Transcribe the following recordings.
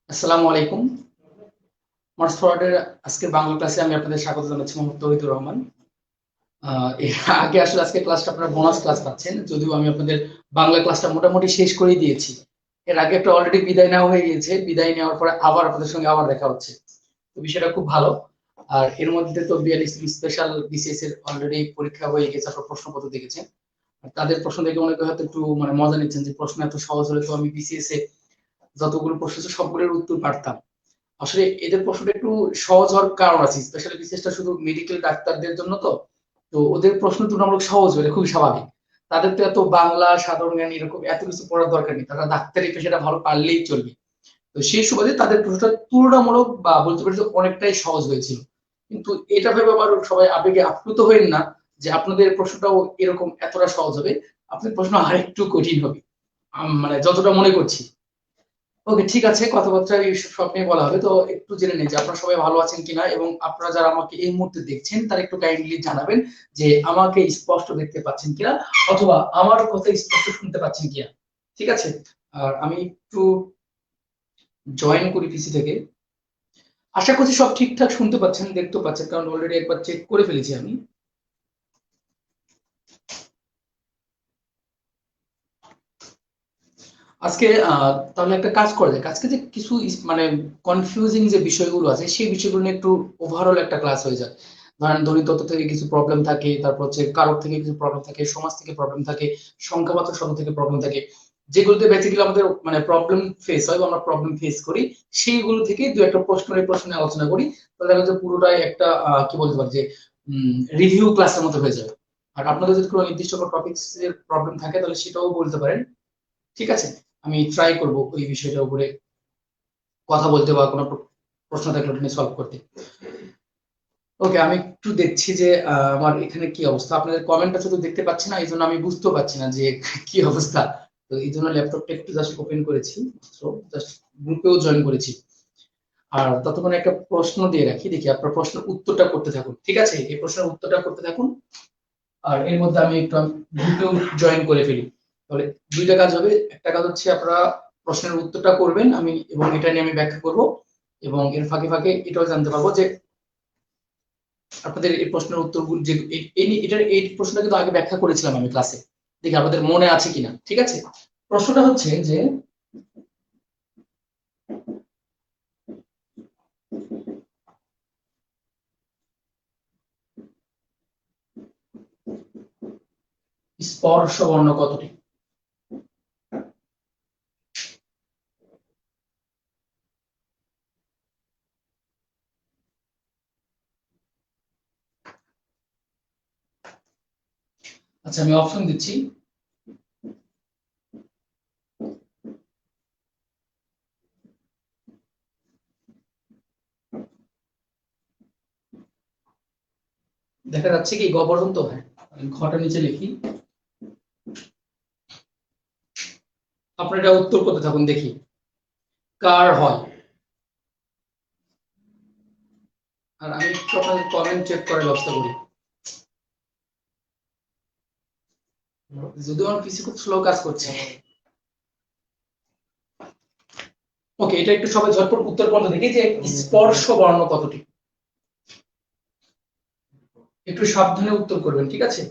আসসালামু আলাইকুম। মার্স ফরওয়ার্ডের আজকের বাংলা ক্লাসে আমি আপনাদের স্বাগত জানাচ্ছি, মোহাম্মদ তৌহিদুর রহমান। এর আগে আসলে আজকে ক্লাসটা আপনারা বোনাস ক্লাস পাচ্ছেন, যদিও আমি আপনাদের বাংলা ক্লাসটা মোটামুটি শেষ করে দিয়েছি। এর আগে একটা অলরেডি বিদায় নেওয়া হয়ে গিয়েছে, বিদায় নেওয়ার পরে আবার আপনাদের সঙ্গে আবার দেখা হচ্ছে, তো বিষয়টা খুব ভালো। আর এর মধ্যে তো বিএলএসসি স্পেশাল বিসিএস এর অলরেডি পরীক্ষা হয়ে গেছে, আপনারা প্রশ্নপত্র দেখেছেন। আর তাদের প্রশ্ন দেখে অনেকে হয়তো একটু মানে মজা নিচ্ছেন যে প্রশ্ন এত সহজ হলে তো আমি বিসিএস এ যতগুলো প্রশ্ন আছে সবগুলোর উত্তর পারতাম। আসলে এদের প্রশ্নটা একটু সহজ হওয়ার কারণ আছে, স্পেশালি বিশেষটা শুধু মেডিকেল ডাক্তারদের জন্য। তো তো ওদের প্রশ্ন তুলনামূলক সহজ হবে, খুবই স্বাভাবিক। তাদের তো এত বাংলা সাধারণ জ্ঞান এরকম এত কিছু পড়ার দরকার নেই, তারা ডাক্তারি পেশাটা ভালো পারলেই চলবে। তো সেই সুবাদে তাদের প্রশ্নটা তুলনামূলক বা বলতে পারি যে অনেকটাই সহজ হয়েছিল। কিন্তু এটা ভেবে আবার সবাই আবেগে আপ্লুত হবেন না যে আপনাদের প্রশ্নটাও এরকম এতটা সহজ হবে। আপনাদের প্রশ্ন আরেকটু কঠিন হবে, মানে যতটা মনে করছি। ওকে, ঠিক আছে, কথাবার্তা এইসব সব নিয়ে বলা হবে। তো একটু জেনে নিই যে আপনারা সবাই ভালো আছেন কিনা, এবং আপনারা যারা আমাকে এই মুহূর্তে দেখছেন তারা একটু কাইন্ডলি জানাবেন যে আমাকে স্পষ্ট দেখতে পাচ্ছেন কিনা, অথবা আমার কথা স্পষ্ট শুনতে পাচ্ছেন কিনা। ঠিক আছে। আর আমি একটু জয়েন করি পিসি থেকে। আশা করছি সব ঠিকঠাক শুনতে পাচ্ছেন, দেখতে পাচ্ছেন, কারণ অলরেডি একবার চেক করে ফেলেছি আমি। আজকে তাহলে একটা কাজ করা যায়, আজকে যে কিছু মানে কনফিউজিং যে বিষয়গুলো আছে সেই বিষয়গুলো নিয়ে একটু ওভারঅল একটা ক্লাস হয়ে যায়। ধরেন গণিত তত্ত্ব থেকে কিছু প্রবলেম থাকে, তারপর হচ্ছে কারক থেকে কিছু প্রবলেম থাকে, সমাজ থেকে প্রবলেম থাকে, সংখ্যাবাচক শব্দ থেকে প্রবলেম থাকে, যেগুলোতে বেসিক্যালি আমাদের মানে প্রবলেম ফেস হয় বা আমরা প্রবলেম ফেস করি। সেইগুলো থেকে দু একটা প্রশ্ন নিয়ে আলোচনা করি। তাহলে দেখা যাচ্ছে পুরোটাই একটা কি বলতে পারি যে রিভিউ ক্লাসের মতো হয়ে যাবে। আর আপনাদের যদি কোনো নির্দিষ্ট কোনো টপিক্স এর প্রবলেম থাকে তাহলে সেটাও বলতে পারেন। ঠিক আছে, আমি ট্রাই করব ওই বিষয়টার উপরে কথা বলতে বা কোনো প্রশ্ন থাকলে ওটা নিয়ে সলভ করতে। ওকে, আমি একটু দেখছি যে আমার এখানে কি অবস্থা। আপনাদের কমেন্টটা শুধু দেখতে পাচ্ছি না, এই জন্য আমি বুঝতে পারছি না যে কি অবস্থা। তো এই জন্য ল্যাপটপটা একটু জাস্ট ওপেন করেছি, জাস্ট গ্রুপেও জয়েন করেছি। আর ততক্ষণে একটা প্রশ্ন দিয়ে রাখি, দেখি আপনার প্রশ্নের উত্তরটা করতে থাকুন। ঠিক আছে, এই প্রশ্নের উত্তরটা করতে থাকুন। আর এর মধ্যে আমি একটু গ্রুপেও জয়েন করে ফেলি। তাহলে দুইটা কাজ হবে, একটা কাজ হচ্ছে আপনারা প্রশ্নের উত্তরটা করবেন আমি, এবং এটা নিয়ে আমি ব্যাখ্যা করব, এবং এর ফাঁকে ফাঁকে এটাও জানতে পারবো যে আপনাদের এই প্রশ্নের উত্তরগুলো যে এটার এই প্রশ্নটা কিন্তু আগে ব্যাখ্যা করেছিলাম আমি ক্লাসে, দেখি আপনাদের মনে আছে কিনা। ঠিক আছে, প্রশ্নটা হচ্ছে যে স্পর্শ বর্ণ কতটি। আচ্ছা, আমি অপশন দিচ্ছি। দেখা যাচ্ছে কি গ পর্যন্ত? হ্যাঁ, ঘটা নিচে লিখি, আপনারা এটা উত্তর করতে থাকুন, দেখি কার হয়। আর আমি একটু আপনাদের কমেন্ট চেক করার ব্যবস্থা করি, যদিও আমার পিসি খুব স্লো কাজ করছে। ওকে, এটা একটু সবাই ঝটপট উত্তর করতে দেখি যে স্পর্শ বর্ণ কতটি। একটু সাবধানে উত্তর করবেন, ঠিক আছে?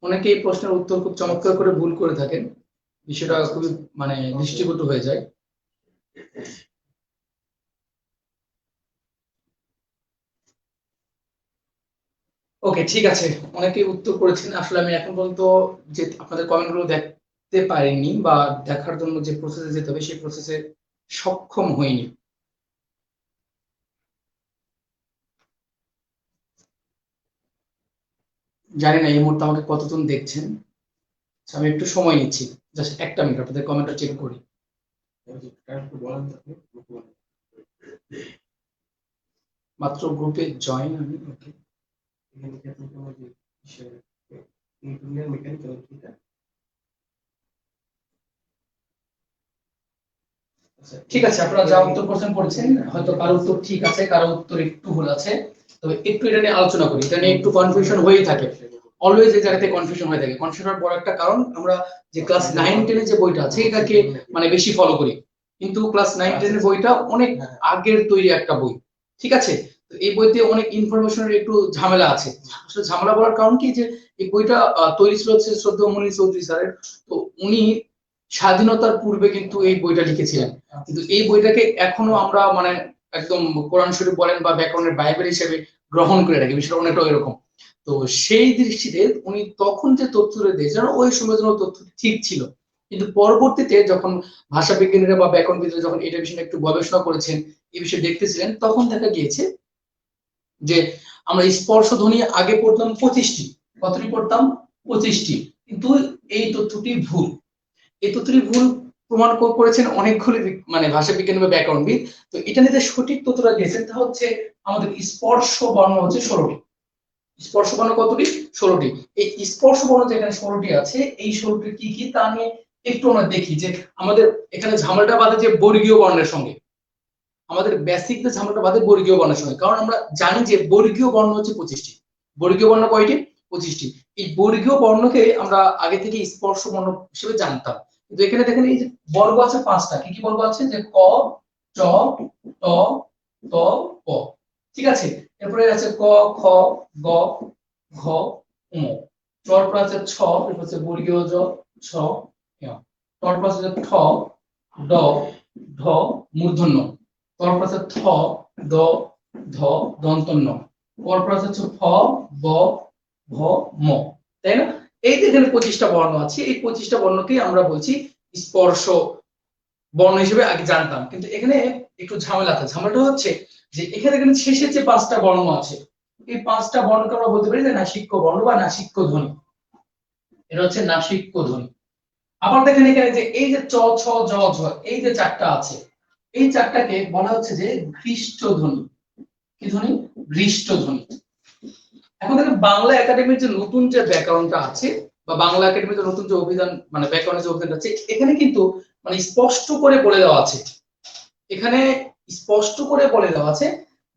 অনেকে এই প্রশ্নের উত্তর খুব চমৎকার করে ভুল করে থাকেন, বিষয়টা খুবই মানে দৃষ্টিকটু হয়ে যায়। ওকে, ঠিক আছে, অনেকে উত্তর করেছেন। আসলে আমি এখন পর্যন্ত যে আপনাদের কমেন্টগুলো দেখতে পারিনি বা দেখার জন্য যে প্রসেসে যেতে হবে সেই প্রসেসে সক্ষম হইনি। জানি না এই মুহূর্তে আমাকে কতজন দেখছেন। আচ্ছা, আমি একটু সময় নিচ্ছি, জাস্ট একটা মিনিট আপনাদের কমেন্টটা চেক করি। মাত্র গ্রুপে জয়েন আমি। ওকে, ঠিক আছে, আপনারা যা উত্তর করছেন করেছেন, হয়তো কারো উত্তর ঠিক আছে, কারো উত্তর একটু ভুল আছে। তবে একটু এটা নিয়ে আলোচনা করি, এটা নিয়ে একটু কনফিউশন হয়েই থাকে, অলওয়েজ এই জায়গাতে কনফিউশন হয়ে থাকে। কনফিউশনের বড় একটা কারণ আমরা যে ক্লাস 9 10 যে বইটা আছে এটাকে মানে বেশি ফলো করি, কিন্তু ক্লাস 9-10 এর বইটা অনেক আগের তৈরি একটা বই, ঠিক আছে। তো এই বইতে অনেক ইনফরমেশনের একটু ঝামেলা আছে। আসলে ঝামেলা বলার কারণ কি, যে এই বইটা তৈরি ছিল হচ্ছে শ্রদ্ধেয় মনির চৌধুরী স্যারের। তো উনি স্বাধীনতার পূর্বে কিন্তু এই বইটা লিখেছিলেন, কিন্তু এই বইটাকে এখনো আমরা মানে একদম কোরআন শরীফ বলেন বা ব্যাকরণের বাইবেল হিসেবে গ্রহণ করে রাখি, বিষয়টা অনেকটা এরকম। তো সেই দৃষ্টিতে উনি তখন যে তথ্যটা দিয়েছেন ওই সময়ের জন্য তথ্য ঠিক ছিল, কিন্তু পরবর্তীতে যখন ভাষা বিজ্ঞানীরা বা ব্যাকরণবিদরা যখন এটা বিষয়ে একটু গবেষণা করেছেন, এই বিষয়ে দেখতেছিলেন, তখন দেখা গিয়েছে যে আমরা স্পর্শধ্বনি আগে পড়তাম 25টি। কতটি পড়তাম? 25টি। কিন্তু এই তথ্যটি ভুল। এই তথ্যটি ভুল প্রমাণ করেছেন অনেকগুলি মানে ভাষা বিজ্ঞানী বা ব্যাকরণবিদ। তো এটা নিয়ে যে সঠিক তথ্যটা দিয়েছেন তা হচ্ছে আমাদের স্পর্শ বর্ণ হচ্ছে 16টি। স্পর্শ বর্ণ কতটি? 16টি। এই স্পর্শ বর্ণ যেখানে 16টি আছে, এই 16টি কি কি তা নিয়ে একটু আমরা দেখি। যে আমাদের এখানে ঝামেলাটা বাঁধে যে বর্গীয় বর্ণের সঙ্গে, আমাদের বেসিক যে ঝামেলাটা বাঁধে বর্গীয় বর্ণের সঙ্গে, কারণ আমরা জানি যে বর্গীয় বর্ণ হচ্ছে 25টি। বর্গীয় বর্ণ কয়টি? 25টি। এই বর্গীয় বর্ণকে আমরা আগে থেকে স্পর্শ বর্ণ হিসেবে জানতাম, কিন্তু এখানে দেখেন এই যে বর্গ আছে 5টা। কি কি বর্গ আছে? যে ক, চ, ট, ত, প, ঠিক আছে। এরপরে আছে ক, খ, গ, ঘ, ঙ। চর পর আছে ছ, এরপর হচ্ছে বর্গীয় জ, ছ, ঞ। টর পর আছে ঠ, ড, ঢ, মূর্ধন্য। তারপর আছে থ, দ, ধ, দন্তন্য। তারপর আছে ফ, ব, ভ, ম। তাই না? এই যে এখানে 25টা বর্ণ আছে, এই 25টা বর্ণকে আমরা বলছি স্পর্শ বর্ণ হিসেবে আগে জানতাম। কিন্তু এখানে একটু ঝামেলা আছে। ঝামেলাটা হচ্ছে যে এখানে শেষে যে 5টা বর্ণ আছে, এই 5টা বর্ণকে আমরা বলতে পারি যে নাসিক্য বর্ণ বা নাসিক্য ধ্বনি। এটা হচ্ছে নাসিক্য ধ্বনি। আবার দেখেন এখানে যে এই যে চ, ছ, জ, ঝ, এই যে 4টা আছে, এই 4টাকে বলা হচ্ছে যে ঘৃষ্ট ধ্বনি। কি ধ্বনি? ঘৃষ্ট ধ্বনি। এখন দেখেন বাংলা একাডেমির যে নতুন যে ব্যাকরণটা আছে, বা বাংলা একাডেমির যে নতুন যে অভিধান মানে ব্যাকরণের যে অভিধানটা আছে, এখানে কিন্তু মানে স্পষ্ট করে বলে দেওয়া আছে, এখানে স্পষ্ট করে বলে দেওয়া আছে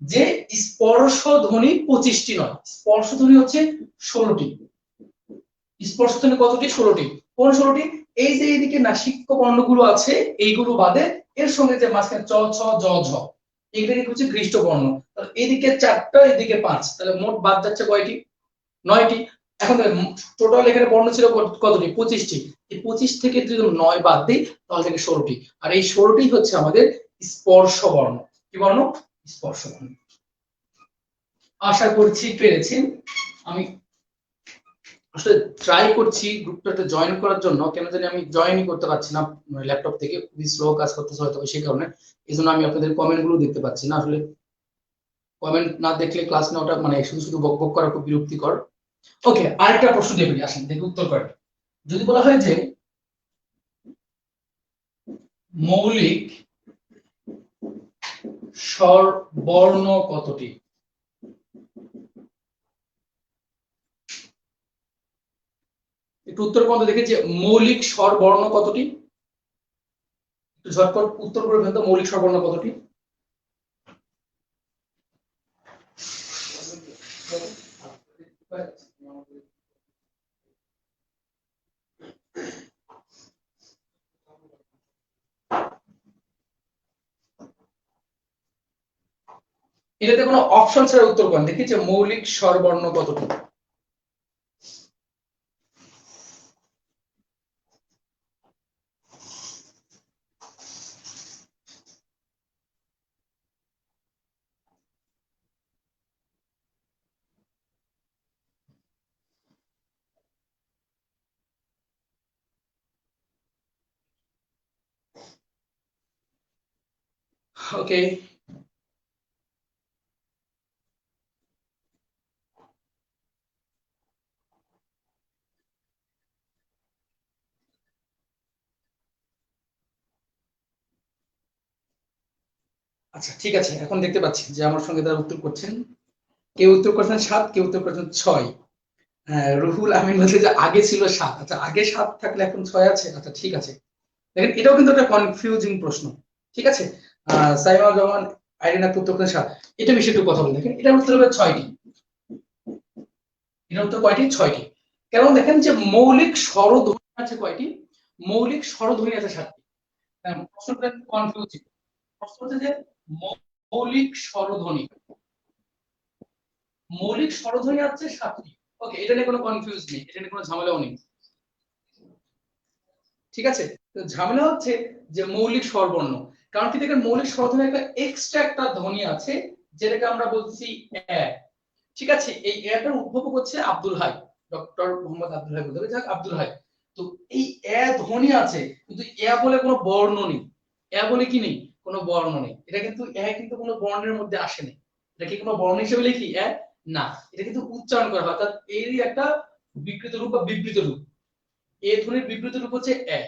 যে স্পর্শ ধ্বনি 25টি নয়, স্পর্শ ধ্বনি হচ্ছে 16টি। স্পর্শ ধ্বনি কতটি? 16টি। কোন 16টি? এই যে এইদিকে নাসিক্য বর্ণগুলো আছে এইগুলো বাদে এর সঙ্গে যে মাঝখানে চ, ছ, জ, ঝ, এগুলো হচ্ছে ঘৃষ্ট বর্ণ। তাহলে এদিকে 4টা, এদিকে 5, তাহলে মোট বাদ যাচ্ছে কয়টি? 9টি। এখন টোটাল এখানে বর্ণ ছিল কতটি? 25টি। এই 25 থেকে যদি 9 বাদ দিই তাহলে থেকে 16টি। আর এই 16টি হচ্ছে আমাদের স্পর্শ বর্ণ। কি বর্ণ? স্পর্শ বর্ণ। আশা করছি পেরেছেন। আমি আসলে ট্রাই করছি গ্রুপটাতে জয়েন করার জন্য, কেন জানি আমি জয়েনই করতে পারছি না ল্যাপটপ থেকে, খুবই স্লো কাজ করতেছে হয়তো সেই কারণে। এই জন্য আমি আপনাদের কমেন্ট গুলো দেখতে পাচ্ছি না। আসলে কমেন্ট না দেখলে ক্লাস নেওয়াটা মানে শুধু শুধু বক বক করা খুব বিরক্তিকর। ওকে, আরেকটা প্রশ্ন দিয়ে ফেলি, আসেন দেখি উত্তর করেন। যদি বলা হয় যে মৌলিক স্বর বর্ণ কতটি? একটু উত্তর পর্যন্ত দেখে যে মৌলিক স্বর বর্ণ কতটি? একটু ঝটপট উত্তর করে ফেলতো, মৌলিক স্বর বর্ণ কতটি? এটাতে কোনো অপশন ছাড়া উত্তর করেন দেখি যে মৌলিক স্বর বর্ণ কতটি? ওকে, আচ্ছা ঠিক আছে, এখন দেখতে পাচ্ছি যে আমার সঙ্গে তারা উত্তর করছেন। কেউ উত্তর করছেন 7, কেউ উত্তর করছেন 6। হ্যাঁ, রুহুল আমিন বলছে যে আগে ছিল 7। আচ্ছা, আগে 7 থাকলে এখন 6 আছে। আচ্ছা ঠিক আছে, দেখেন এটাও কিন্তু একটা কনফিউজিং প্রশ্ন। ঠিক আছে, সাইমা জামান আইরিনা উত্তর করেন 7। এটা বিষয়ে একটু কথা বলি। দেখেন এটার উত্তর হবে 6টি। এটার উত্তর কয়টি? 6টি। কারণ দেখেন যে মৌলিক স্বরধ্বনি আছে কয়টি? মৌলিক স্বরধ্বনি আছে 7টি। প্রশ্নটা কনফিউজিং। প্রশ্ন হচ্ছে যে মৌলিক স্বরধ্বনি, মৌলিক স্বরধ্বনি আছে 7টি। ওকে, এটা নিয়ে কোনো কনফিউজ নেই, এটা নিয়ে কোনো ঝামেলাও নেই। ঠিক আছে, তো ঝামেলা হচ্ছে যে মৌলিক স্বরবর্ণ। কারণ কি দেখেন, মৌলিক স্বরধ্বনি একটা এক্সট্রা একটা ধ্বনি আছে যেটাকে আমরা বলছি এ। ঠিক আছে, এই এটার উদ্ভাবক হচ্ছে আব্দুল হাই, ডক্টর মোহাম্মদ আব্দুল হাই বলতে হবে, যাক আব্দুল হাই। তো এই এ ধ্বনি আছে, কিন্তু এ বলে কোনো বর্ণ নেই। এ বলে কি নেই, কোনো বর্ণ নেই। এটা কিন্তু এ কিন্তু কোনো বর্ণের মধ্যে আসে না। এটা কি কোনো বর্ণ হিসেবে লিখি এ? না, এটা কিন্তু উচ্চারণ করা হয়, অর্থাৎ এরই একটা বিকৃত রূপ বা বিবৃত রূপ। এ ধ্বনির বিবৃত রূপ হচ্ছে এ।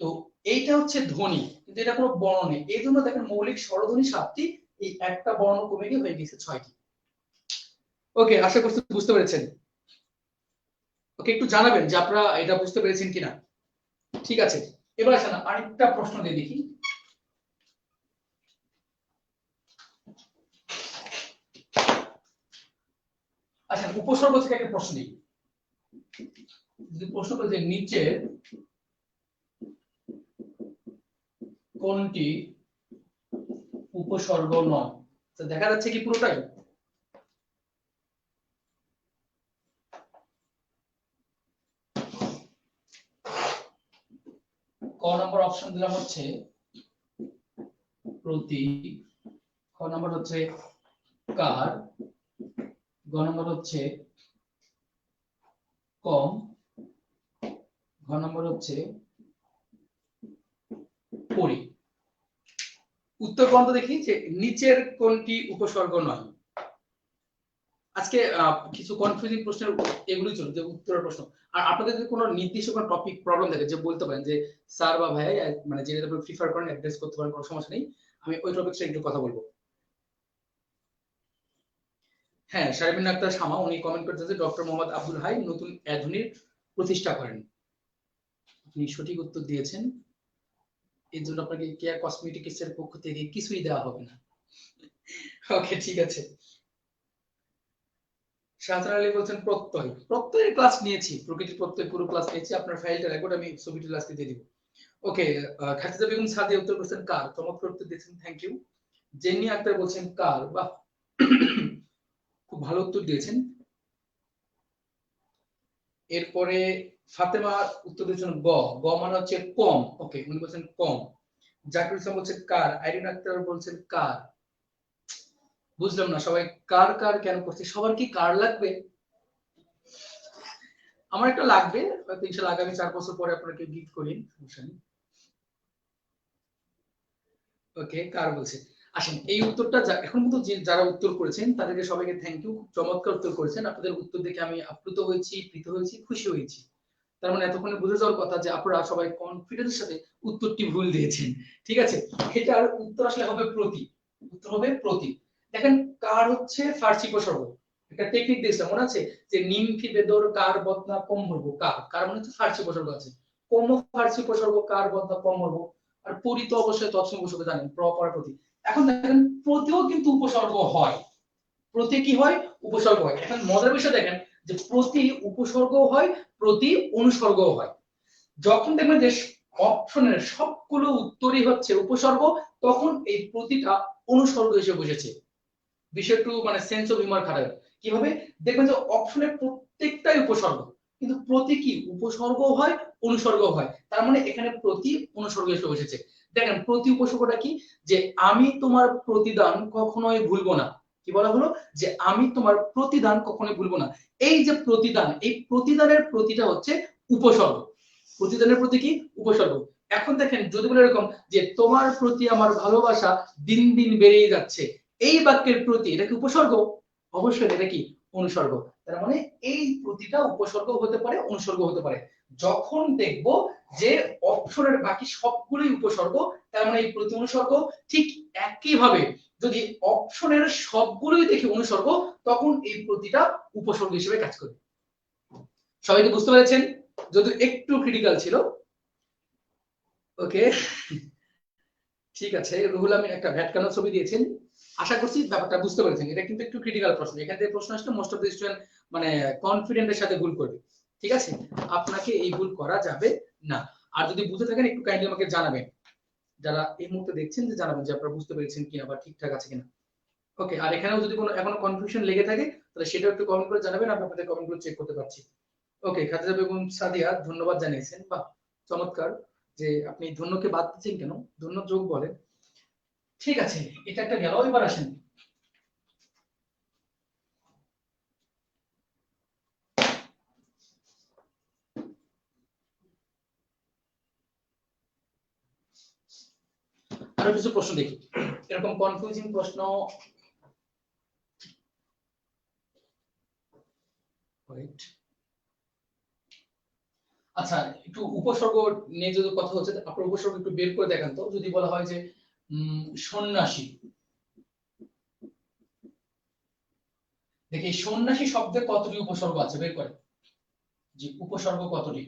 তো এইটা হচ্ছে ধ্বনি, কিন্তু এটা কোনো বর্ণ নেই। এই জন্য দেখেন মৌলিক স্বরধ্বনি 7টি, এই একটা বর্ণ কমে গিয়ে হয়ে গেছে 6টি। ওকে, আশা করছি বুঝতে পেরেছেন। ওকে, একটু জানাবেন যে আপনারা এটা বুঝতে পেরেছেন কিনা। ঠিক আছে, এবার আসেন আরেকটা প্রশ্ন দিয়ে দেখি। আচ্ছা, উপসর্গ থেকে একটা প্রশ্ন দিই। যদি প্রশ্ন করে যে নিচের কোনটি উপসর্গ নয়, তো দেখা যাচ্ছে কি পুরোটাই? ক নম্বর অপশন দিলাম হচ্ছে প্রতি, খ নম্বর হচ্ছে কার, গ নম্বর হচ্ছে কম, ঘ নম্বর হচ্ছে পরি। উত্তর কোনটা দেখি, যে নিচের কোনটি উপসর্গ নয়। আজকে কিছু কনফিউজিং প্রশ্নের এগুলোই চলবে, যে উত্তরের প্রশ্ন। আর আপনাদের যদি কোনো নির্দিষ্ট কোনো টপিক প্রবলেম থাকে, যে বলতে পারেন যে স্যার বা ভাইয়া, মানে যেটা আপনি প্রিফার করেন অ্যাড্রেস করতে পারেন, কোনো সমস্যা নেই, আমি ওই টপিকটা একটু কথা বলবো। হ্যাঁ, শারমিন আক্তার শামা উনি কমেন্ট করতেছে ডক্টর মোহাম্মদ আব্দুল হাই নতুন অ্যাধুনিক প্রতিষ্ঠা করেন। আপনি সঠিক উত্তর দিয়েছেন, এর জন্য আপনাকে কেয়ার কসমেটিক্স এর পক্ষ থেকে কিছুই দেওয়া হবে না। ওকে, ঠিক আছে। শাহজান আলী বলছেন প্রত্যয়, প্রত্যয়ের ক্লাস নিয়েছি, প্রকৃতি প্রত্যয় পুরো ক্লাস নিয়েছি, আপনার ফাইলটা রেকর্ড আমি ছবিটি লাস্টে দিয়ে দিব। ওকে, খাদিজা বেগম সাদিয়া উত্তর করছেন কার, চমৎকার উত্তর দিয়েছেন, থ্যাংক ইউ। জেনি আক্তার বলছেন কার, বাহ খুব ভালো উত্তর দিয়েছেন। এরপরে ফাতেমা উত্তর দিয়েছেন গ, গ মানে হচ্ছে কম। ওকে, উনি বলছেন কম। জাকির ইসলাম বলছেন কার, আইরিন আক্তার বলছেন কার। বুঝলাম না সবাই কার কার কেন করছে, সবার কি কার লাগবে? আমার একটা লাগবে, হয়তো ইনশাআল্লাহ আগামী 4 বছর পরে আপনাকে গিফট করি, সমস্যা নেই। ওকে, কার বলছে। আসেন এই উত্তরটা এখন কিন্তু যারা উত্তর করেছেন তাদেরকে সবাইকে থ্যাংক ইউ, চমৎকার উত্তর করেছেন। আপনাদের উত্তর দেখে আমি আপ্লুত হয়েছি, প্রীত হয়েছি, খুশি হয়েছি। তার মানে এতক্ষণে বুঝে যাওয়ার কথা যে আপনারা সবাই কনফিডেন্সের সাথে উত্তরটি ভুল দিয়েছেন। ঠিক আছে, এটার উত্তর আসলে হবে প্রতি, উত্তর হবে প্রতি। দেখেন কার হচ্ছে ফার্সি উপসর্গ, একটা টেকনিক দিয়েছিলাম মনে আছে, যে নিমফি বেদর কার বদনা কম হবো, কার কার মানে হচ্ছে ফার্সি উপসর্গ আছে, কম ফার্সি উপসর্গ কার বদনা কম হবো। আর পরি তো অবশ্যই তৎসম উপসর্গ জানেন, প্রপার প্রতি। এখন দেখেন প্রতিও কিন্তু উপসর্গ হয়, প্রতি কি হয়, উপসর্গ হয়। এখন মজার বিষয় দেখেন যে প্রতি উপসর্গ হয়, প্রতি অনুসর্গ হয়। যখন দেখবেন যে অপশনের সবগুলো উত্তরই হচ্ছে উপসর্গ, তখন এই প্রতিটা অনুসর্গ এসে বসেছে। বিষয় একটু মানে সেন্স অফ হিউমার খারাপ। কিভাবে দেখবেন যে অপশনের প্রত্যেকটাই উপসর্গ, কিন্তু প্রতি কি উপসর্গ হয়, অনুসর্গ হয়। তার মানে এখানে প্রতি অনুসর্গ এসে বসেছে। দেখেন প্রতি উপসর্গটা কি, যে আমি তোমার প্রতিদান কখনোই ভুলবো না। কি বলা হলো, যে আমি তোমার প্রতিদান কখনোই ভুলবো না। এই যে প্রতিদান, এই প্রতিদানের প্রতিটা হচ্ছে উপসর্গ, প্রতিদানের প্রতি কি উপসর্গ। এখন দেখেন যদি বলে এরকম যে তোমার প্রতি আমার ভালোবাসা দিন দিন বেড়েই যাচ্ছে, এই বাক্যের প্রতি এটা কি উপসর্গ? অবশ্যই এটা কি অনুসর্গ। তার মানে এই প্রতিটা উপসর্গ হতে পারে, অনুসর্গ হতে পারে। যখন দেখব যে অপশনের বাকি সবগুলোই উপসর্গ, তার মানে এই প্রতি অনুসর্গ। ঠিক একইভাবে যদি অপশনের সবগুলোই দেখি অনুসর্গ, তখন এই প্রতিটা উপসর্গ হিসেবে কাজ করবে। সবাই কি বুঝতে পেরেছেন? যদি একটু ক্রিটিক্যাল ছিল। ওকে, ঠিক আছে। রুহুল আমিন একটা ভ্যাটকানো ছবি দিয়েছেন, আশা করছি ব্যাপারটা বুঝতে পেরেছেন। এটা কিন্তু একটু ক্রিটিক্যাল প্রশ্ন, এখান থেকে প্রশ্ন আসলে মোস্ট অফ দ্য স্টুডেন্ট মানে কনফিডেন্টের সাথে ভুল করবে। ঠিক আছে, আপনাকে এই ভুল করা যাবে না। আর যদি বুঝে থাকেন একটু কাইন্ডলি আমাকে জানাবেন, যারা এই মুহূর্তে দেখছেন যে জানাবেন যে আপনারা বুঝতে পেরেছেন কিনা বা ঠিকঠাক আছে কিনা। ওকে, আর এখানেও যদি কোনো এখনো কনফিউশন লেগে থাকে তাহলে সেটাও একটু কমেন্ট করে জানাবেন, আমি আপনাদের কমেন্টগুলো চেক করতে পারছি। ওকে, খাদিজা বেগম সাদিয়া ধন্যবাদ জানিয়েছেন, বাহ চমৎকার, যে আপনি ধন্যকে বাদ দিচ্ছেন কেন, ধন্য যোগ বলে। ঠিক আছে, এটা একটা গেল, এবার আসেন আরো কিছু প্রশ্ন দেখি, এরকম কনফিউজিং প্রশ্ন। আচ্ছা, একটু উপসর্গ নিয়ে যদি কথা হচ্ছে, আপনার উপসর্গ একটু বের করে দেখান তো। যদি বলা হয় যে সন্ন্যাসী, দেখি সন্ন্যাসী শব্দের কতটি উপসর্গ আছে বের করে, যে উপসর্গ কতটি।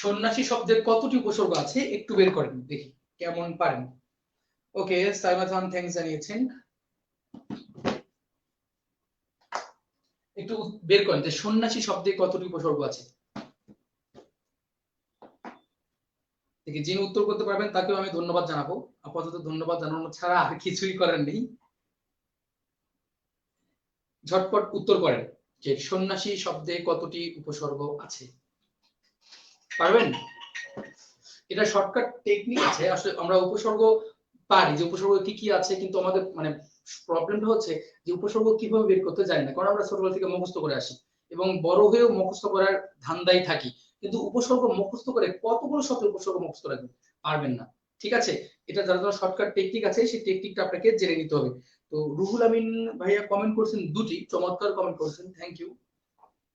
সন্ন্যাসী শব্দের কতটি উপসর্গ আছে একটু বের করেন দেখি কেমন পারেন। ওকে, সাইমা খান থ্যাঙ্কস জানিয়েছেন। একটু বের করেন যে সন্ন্যাসী শব্দে কতটি উপসর্গ আছে। দেখি যিনি উত্তর করতে পারবেন তাকেও আমি ধন্যবাদ জানাবো, আপাতত ধন্যবাদ জানানো ছাড়া আর কিছুই করার নেই। ঝটপট উত্তর করেন যে সন্ন্যাসী শব্দে কতটি উপসর্গ আছে, পারবেন? এটা শর্টকাট টেকনিক আছে, আসলে আমরা উপসর্গ পারি যে উপসর্গ কি কি আছে, কিন্তু আমাদের মানে প্রবলেমটা হচ্ছে যে উপসর্গ কিভাবে বের করতে জানি না, কারণ আমরা ছোটবেলা থেকে মুখস্থ করে আসি এবং বড় হয়েও মুখস্থ করার ধান্দায় থাকি, কিন্তু উপসর্গ মুখস্থ করে কতগুলো শব্দ উপসর্গ মুখস্থ রাখবেন, পারবেন না। ঠিক আছে, এটা যারা যারা শর্টকাট টেকনিক আছে সেই টেকনিকটা আপনাকে জেনে নিতে হবে। তো রুহুল আমিন ভাইয়া কমেন্ট করছেন দুটি, চমৎকার কমেন্ট করছেন, থ্যাংক ইউ।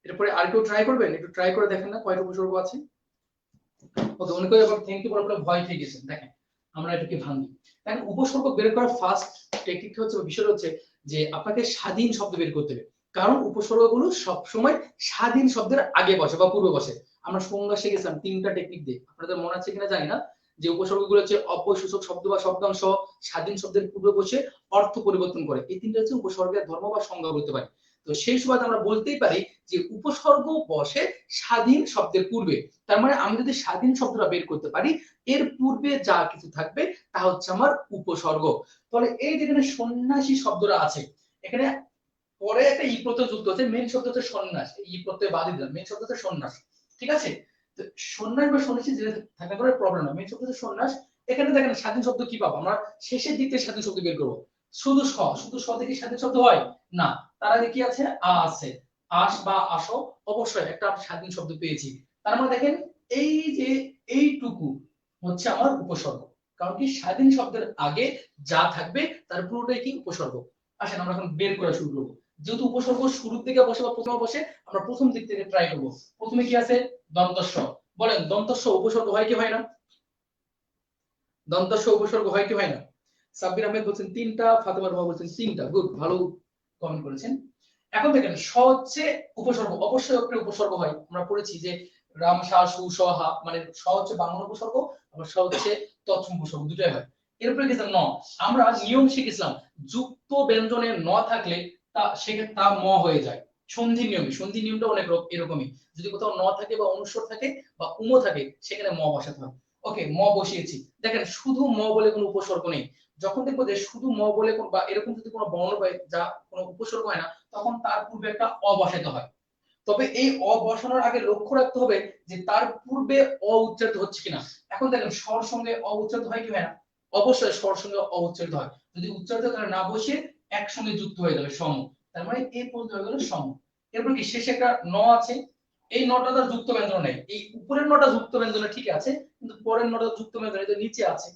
এরপরে আর কেউ ট্রাই করবেন, একটু ট্রাই করে দেখেন না কয়টা উপসর্গ আছে। ওকে, অনেকে আবার থ্যাংক ইউ বলার পরে ভয় পেয়ে গেছেন, দেখেন আমরা এটাকে ভাঙি। দেখেন উপসর্গ বের করার ফার্স্ট টেকনিকটা হচ্ছে, বিষয়টা হচ্ছে যে আপনাকে স্বাধীন শব্দ বের করতে হবে, কারণ উপসর্গগুলো সব সময় স্বাধীন শব্দের আগে বসে বা পূর্বে বসে। আমরা সংজ্ঞা শিখেছিলাম তিনটা টেকনিক দিয়ে, আপনাদের মনে আছে কিনা জানি না, যে উপসর্গগুলো হচ্ছে অব্যয়সূচক শব্দ বা শব্দাংশ স্বাধীন শব্দের পূর্বে বসে অর্থ পরিবর্তন করে, এই তিনটা হচ্ছে উপসর্গের ধর্ম বা সংজ্ঞা বলতে পারি। তো সেই সময় আমরা বলতেই পারি যে উপসর্গ বসে স্বাধীন শব্দের পূর্বে, তার মানে আমি যদি স্বাধীন শব্দটা বের করতে পারি এর পূর্বে যা কিছু থাকবে তা হচ্ছে আমার উপসর্গ। তাহলে এই যেখানে সন্ন্যাসী শব্দটা আছে, এখানে পরে একটা ই প্রত্যয় যুক্ত হচ্ছে, মেন শব্দ হচ্ছে সন্ন্যাস, ই প্রত্যয় বাদ দিলাম, মেন শব্দ হচ্ছে সন্ন্যাস। ঠিক আছে, তো সন্ন্যাস বা সন্ন্যাসী যেটা থাকা করে প্রবলেম না, মেন শব্দ হচ্ছে সন্ন্যাস। এখানে দেখেন স্বাধীন শব্দ কি পাবো আমরা, শেষের দিক থেকে স্বাধীন শব্দ বের করবো। শুধু শুধু থেকে স্বাধীন শব্দ হয় না, তার আগে কি আছে, আ আছে, আস বা আসো, অবশ্যই একটা স্বাধীন শব্দ পেয়েছি। তার মানে দেখেন এই যে এইটুকু হচ্ছে আমার উপসর্গ, কারণ কি স্বাধীন শব্দের আগে যা থাকবে তার পুরোটাই কি উপসর্গ। আসেন আমরা এখন বের করা শুরু করবো, যেহেতু উপসর্গ শুরুর দিকে বসে বা প্রথমে বসে, আমরা প্রথম দিক থেকে ট্রাই করবো। প্রথমে কি আছে, দন্তস্ব, বলেন দন্তস্ব উপসর্গ হয় কি হয় না, দন্তস্ব উপসর্গ হয় কি হয় না। সাব্বির আহমেদ বলছেন তিনটা, ফাতেমা রহমান বলছেন তিনটা, গুড, ভালো কমেন্ট করেছেন। এখন দেখেন স হচ্ছে উপসর্গ, অবশ্যই একটা উপসর্গ হয়, আমরা পড়েছি যে রাম সা সু স হা, মানে স হচ্ছে বাংলা উপসর্গ, আবার স হচ্ছে তৎসম উপসর্গ, দুটাই হয়। এরপরে গেছিলাম ন, আমরা নিয়ম শিখেছিলাম যুক্ত ব্যঞ্জনে ন থাকলে তা সেক্ষেত্রে তা ম হয়ে যায় সন্ধি নিয়মে, সন্ধি নিয়মটা অনেক এরকমই, যদি কোথাও ন থাকে বা অনুস্বর থাকে বা উম থাকে সেখানে ম বসাতে হয়। ওকে, ম বসিয়েছি, দেখেন শুধু ম বলে কোনো উপসর্গ নেই, যখন দেখবো যে শুধু ম বলে বা এরকম যদি কোনো বর্ণ পাই যা কোনো উপসর্গ হয় না, তখন তার পূর্বে একটা অ বসাতে হয়। তবে এই অ বসানোর আগে লক্ষ্য রাখতে হবে যে তার পূর্বে অ উচ্চারিত হচ্ছে কিনা। এখন দেখেন স্বর সঙ্গে অ উচ্চারিত হয় কি হয় না, অবশ্যই স্বর সঙ্গে অ উচ্চারিত হয়, যদি উচ্চারিত করে না বসে একসঙ্গে যুক্ত হয়ে যাবে সম, তার মানে এই পর্যন্ত হয়ে গেল সম। এরপর কি শেষে একটা ন আছে, এই নটা তার যুক্ত ব্যঞ্জন নেই, এই উপরের নটা যুক্ত ব্যঞ্জনে ঠিক আছে, কিন্তু পরের নটা যুক্ত ব্যঞ্জন এই নিচে আছে,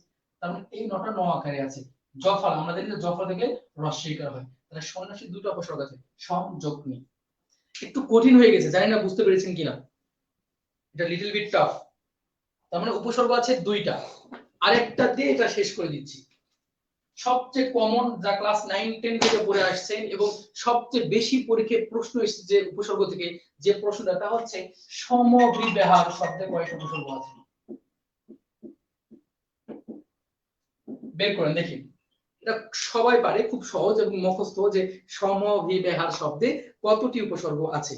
তার মানে এই নটা ন আকারে আছে। জফল, আমরা জানি যে জফল থেকে রস্বইকার হয়, তাহলে সন্ন্যাসী দুটো উপসর্গ আছে, সম যোগ নি। একটু কঠিন হয়ে গেছে, জানি না বুঝতে পেরেছেন কিনা, এটা লিটল বিট টাফ। তার মানে উপসর্গ আছে দুইটা, আরেকটা দিয়ে এটা শেষ করে দিচ্ছি। সবচেয়ে কমন যা ক্লাস 9-10 থেকে পড়ে আসছেন এবং সবচেয়ে বেশি পরীক্ষায় প্রশ্ন এসেছে যে উপসর্গ থেকে, যে প্রশ্নটা তা হচ্ছে সমবিব্যাহার শব্দে কয়টা উপসর্গ আছে, বের করেন দেখি। এটা সবাই পারে, খুব সহজ এবং মুখস্থ, যে সমভিব্যাহার শব্দে কতটি উপসর্গ আছে।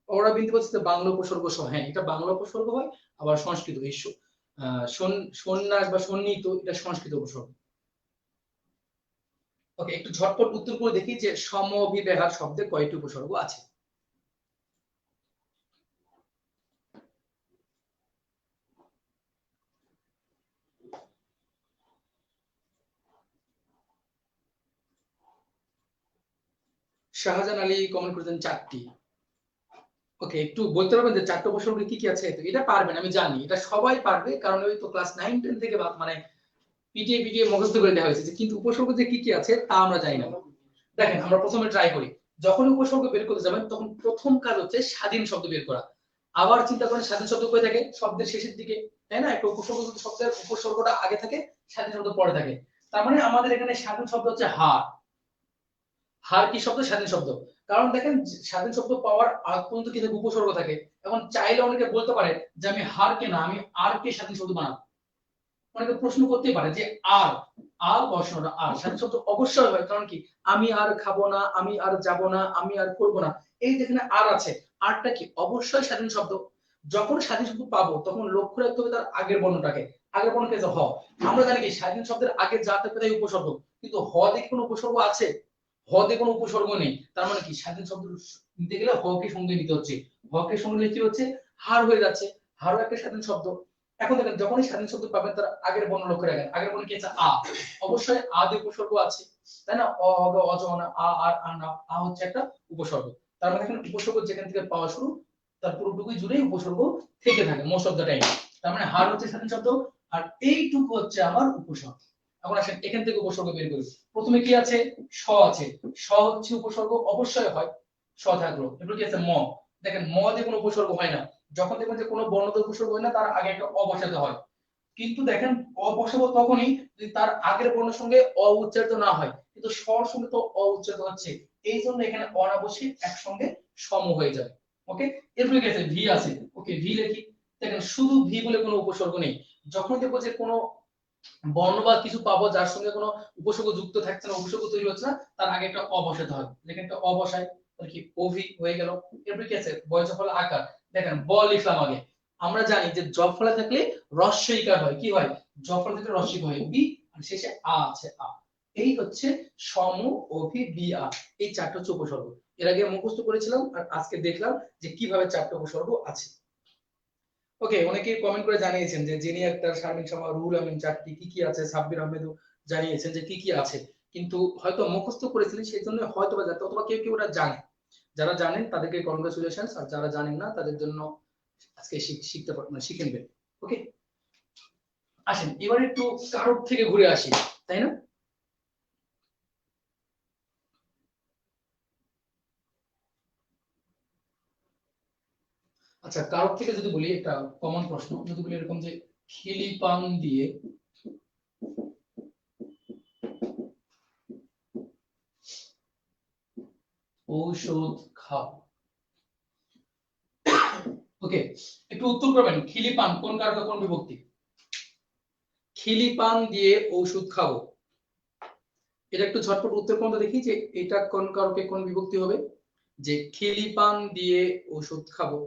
ওরা বিনতে বলছে যে বাংলা উপসর্গ সহ, হ্যাঁ এটা বাংলা উপসর্গ হয়, আবার সংস্কৃত এই সন্ন্যাস বা সন্নিহিত এটা সংস্কৃত উপসর্গ। ওকে, একটু ঝটপট উত্তর করে দেখি যে সমভিব্যাহার শব্দে কয়টি উপসর্গ আছে। শাহজাহান আলী কমেন্ট করেছেন 4টি। ওকে, একটু বলতে পারবেন যে 4টা উপসর্গ কি কি আছে? তো এটা পারবেন, আমি জানি এটা সবাই পারবে, কারণ ওই তো ক্লাস 9-10 থেকে মানে পিটিয়ে পিটিয়ে মুখস্থ করে দেওয়া হয়েছে, কিন্তু উপসর্গ যে কি কি আছে তা আমরা জানি না। দেখেন আমরা প্রথমে ট্রাই করি, যখন উপসর্গ বের করতে যাবেন তখন প্রথম কাজ হচ্ছে স্বাধীন শব্দ বের করা। আবার চিন্তা করেন স্বাধীন শব্দ কই থাকে? শব্দের শেষের দিকে, তাই না? একটা উপসর্গ যদি শব্দের উপসর্গটা আগে থাকে, স্বাধীন শব্দ পরে থাকে। তার মানে আমাদের এখানে স্বাধীন শব্দ হচ্ছে হার। হার কি শব্দ? স্বাধীন শব্দ। কারণ দেখেন স্বাধীন শব্দ পাওয়ার আগ পর্যন্ত কি থাকে? উপসর্গ থাকে। এখন চাইলে অনেকে বলতে পারে যে আমি হারকে না, আমি আর কে স্বাধীন শব্দ বানাবো। অনেকে প্রশ্ন করতেই পারে যে আর আর বসানোটা আর স্বাধীন শব্দ অবশ্যই হয়, কারণ কি? আমি আর খাবো না, আমি আর যাব না, আমি আর করব না, এই যেখানে আর আছে, আরটা কি? অবশ্যই স্বাধীন শব্দ। যখন স্বাধীন শব্দ পাবো তখন লক্ষ্য রাখতে হবে তার আগের বর্ণটাকে। আগের বর্ণকে যে হ। আমরা জানি কি স্বাধীন শব্দের আগে যা থাকবে তাই উপসর্গ, কিন্তু হ দেখে কোনো উপসর্গ আছে? হ দিয়ে কোনো উপসর্গ নেই। তার মানে কি? স্বাধীন শব্দ নিতে গেলে হ কে সঙ্গে নিতে হচ্ছে। হ কে সঙ্গে নিলে কি হচ্ছে? হার হয়ে যাচ্ছে। হারও একটা স্বাধীন শব্দ। এখন দেখেন যখনই স্বাধীন শব্দ পাবেন তার আগের বর্ণ লক্ষ্য রাখেন। আগের বর্ণ কি আছে? আ। অবশ্যই আ দিয়ে উপসর্গ আছে, তাই না? অ হবে অজনা, আ আর না, আ হচ্ছে একটা উপসর্গ। তার মানে এখানে উপসর্গ যেখান থেকে পাওয়া শুরু তার পুরোটুকুই জুড়েই উপসর্গ থেকে থাকে মোস্ট অফ দ্য টাইম। তার মানে হার হচ্ছে স্বাধীন শব্দ, আর এইটুকু হচ্ছে আমার উপসর্গ। এখন আসেন এখান থেকে উপসর্গ বের করি। প্রথমে কি আছে? স আছে। স হচ্ছে উপসর্গ, অবশ্যই হয়। স থাকলো। এরপর কি আছে? ম। দেখেন ম দিয়ে কোনো উপসর্গ হয় না। যখন দেখবেন যে কোনো বর্ণদের উপসর্গ হয় না, তার আগে একটা অ বসাতে হয়। কিন্তু দেখেন অ বসাবো তখনই যদি তার আগের বর্ণের সঙ্গে অ উচ্চারিত না হয়, কিন্তু স্বর সঙ্গে তো অ উচ্চারিত হচ্ছে, এই জন্য এখানে অ না বসে একসঙ্গে সম হয়ে যাবে। ওকে, এরপরে কি আছে? ভি আছে। ওকে, ভি লিখি। দেখেন শুধু ভি বলে কোনো উপসর্গ নেই। যখন দেখবো যে কোনো বর্ণ বা কিছু পাবো যার সঙ্গে কোনো উপসর্গ যুক্ত থাকছে না, উপসর্গ তৈরি হচ্ছে না, তার আগে একটা অ বসাতে হবে। দেখেন একটা অ বসাই, তাহলে কি? ওভি হয়ে গেল। এরপর কি আছে? বয়স ফল আকার। দেখেন ব লিখলাম আগে। আমরা জানি যে জ ফলা থাকলে রস্বইকার হয়। কি হয়? জ ফলা থাকলে রস্বই হয় বি, আর শেষে আ আছে আ। এই হচ্ছে সম, অভি, বি, আ। এই 4টা হচ্ছে উপসর্গ। এর আগে মুখস্থ করেছিলাম, আর আজকে দেখলাম যে কিভাবে 4টা উপসর্গ আছে। ওকে, অনেকেই কমেন্ট করে জানিয়েছেন যে জেনি আক্তার, শারমিন শামা, রুহুল আমিন 4টি কি কি আছে, সাব্বির আহমেদও জানিয়েছেন যে কি কি আছে। কিন্তু হয়তো মুখস্থ করেছিলেন সেই জন্য হয়তো বা জানতো, অথবা কেউ কেউ ওটা জানে। যারা জানেন তাদেরকে কনগ্রাচুলেশনস, আর যারা জানেন না তাদের জন্য আজকে শিখতে মানে শিখে নেবেন। ওকে, আসেন এবার একটু কারোর থেকে ঘুরে আসি, তাই না? আচ্ছা, কারোর থেকে যদি বলি একটা কমন প্রশ্ন, যদি বলি এরকম যে খিলিপান দিয়ে ঔষধ খাও। ওকে, একটু উত্তর করবেন। খিলিপান কোন কারকে কোন বিভক্তি? খিলিপান দিয়ে ঔষধ খাবো, এটা একটু ঝটপট উত্তর কোনটা দেখি, যে এটা কোন কারকে কোন বিভক্তি হবে? যে খিলিপান দিয়ে ঔষধ খাবো।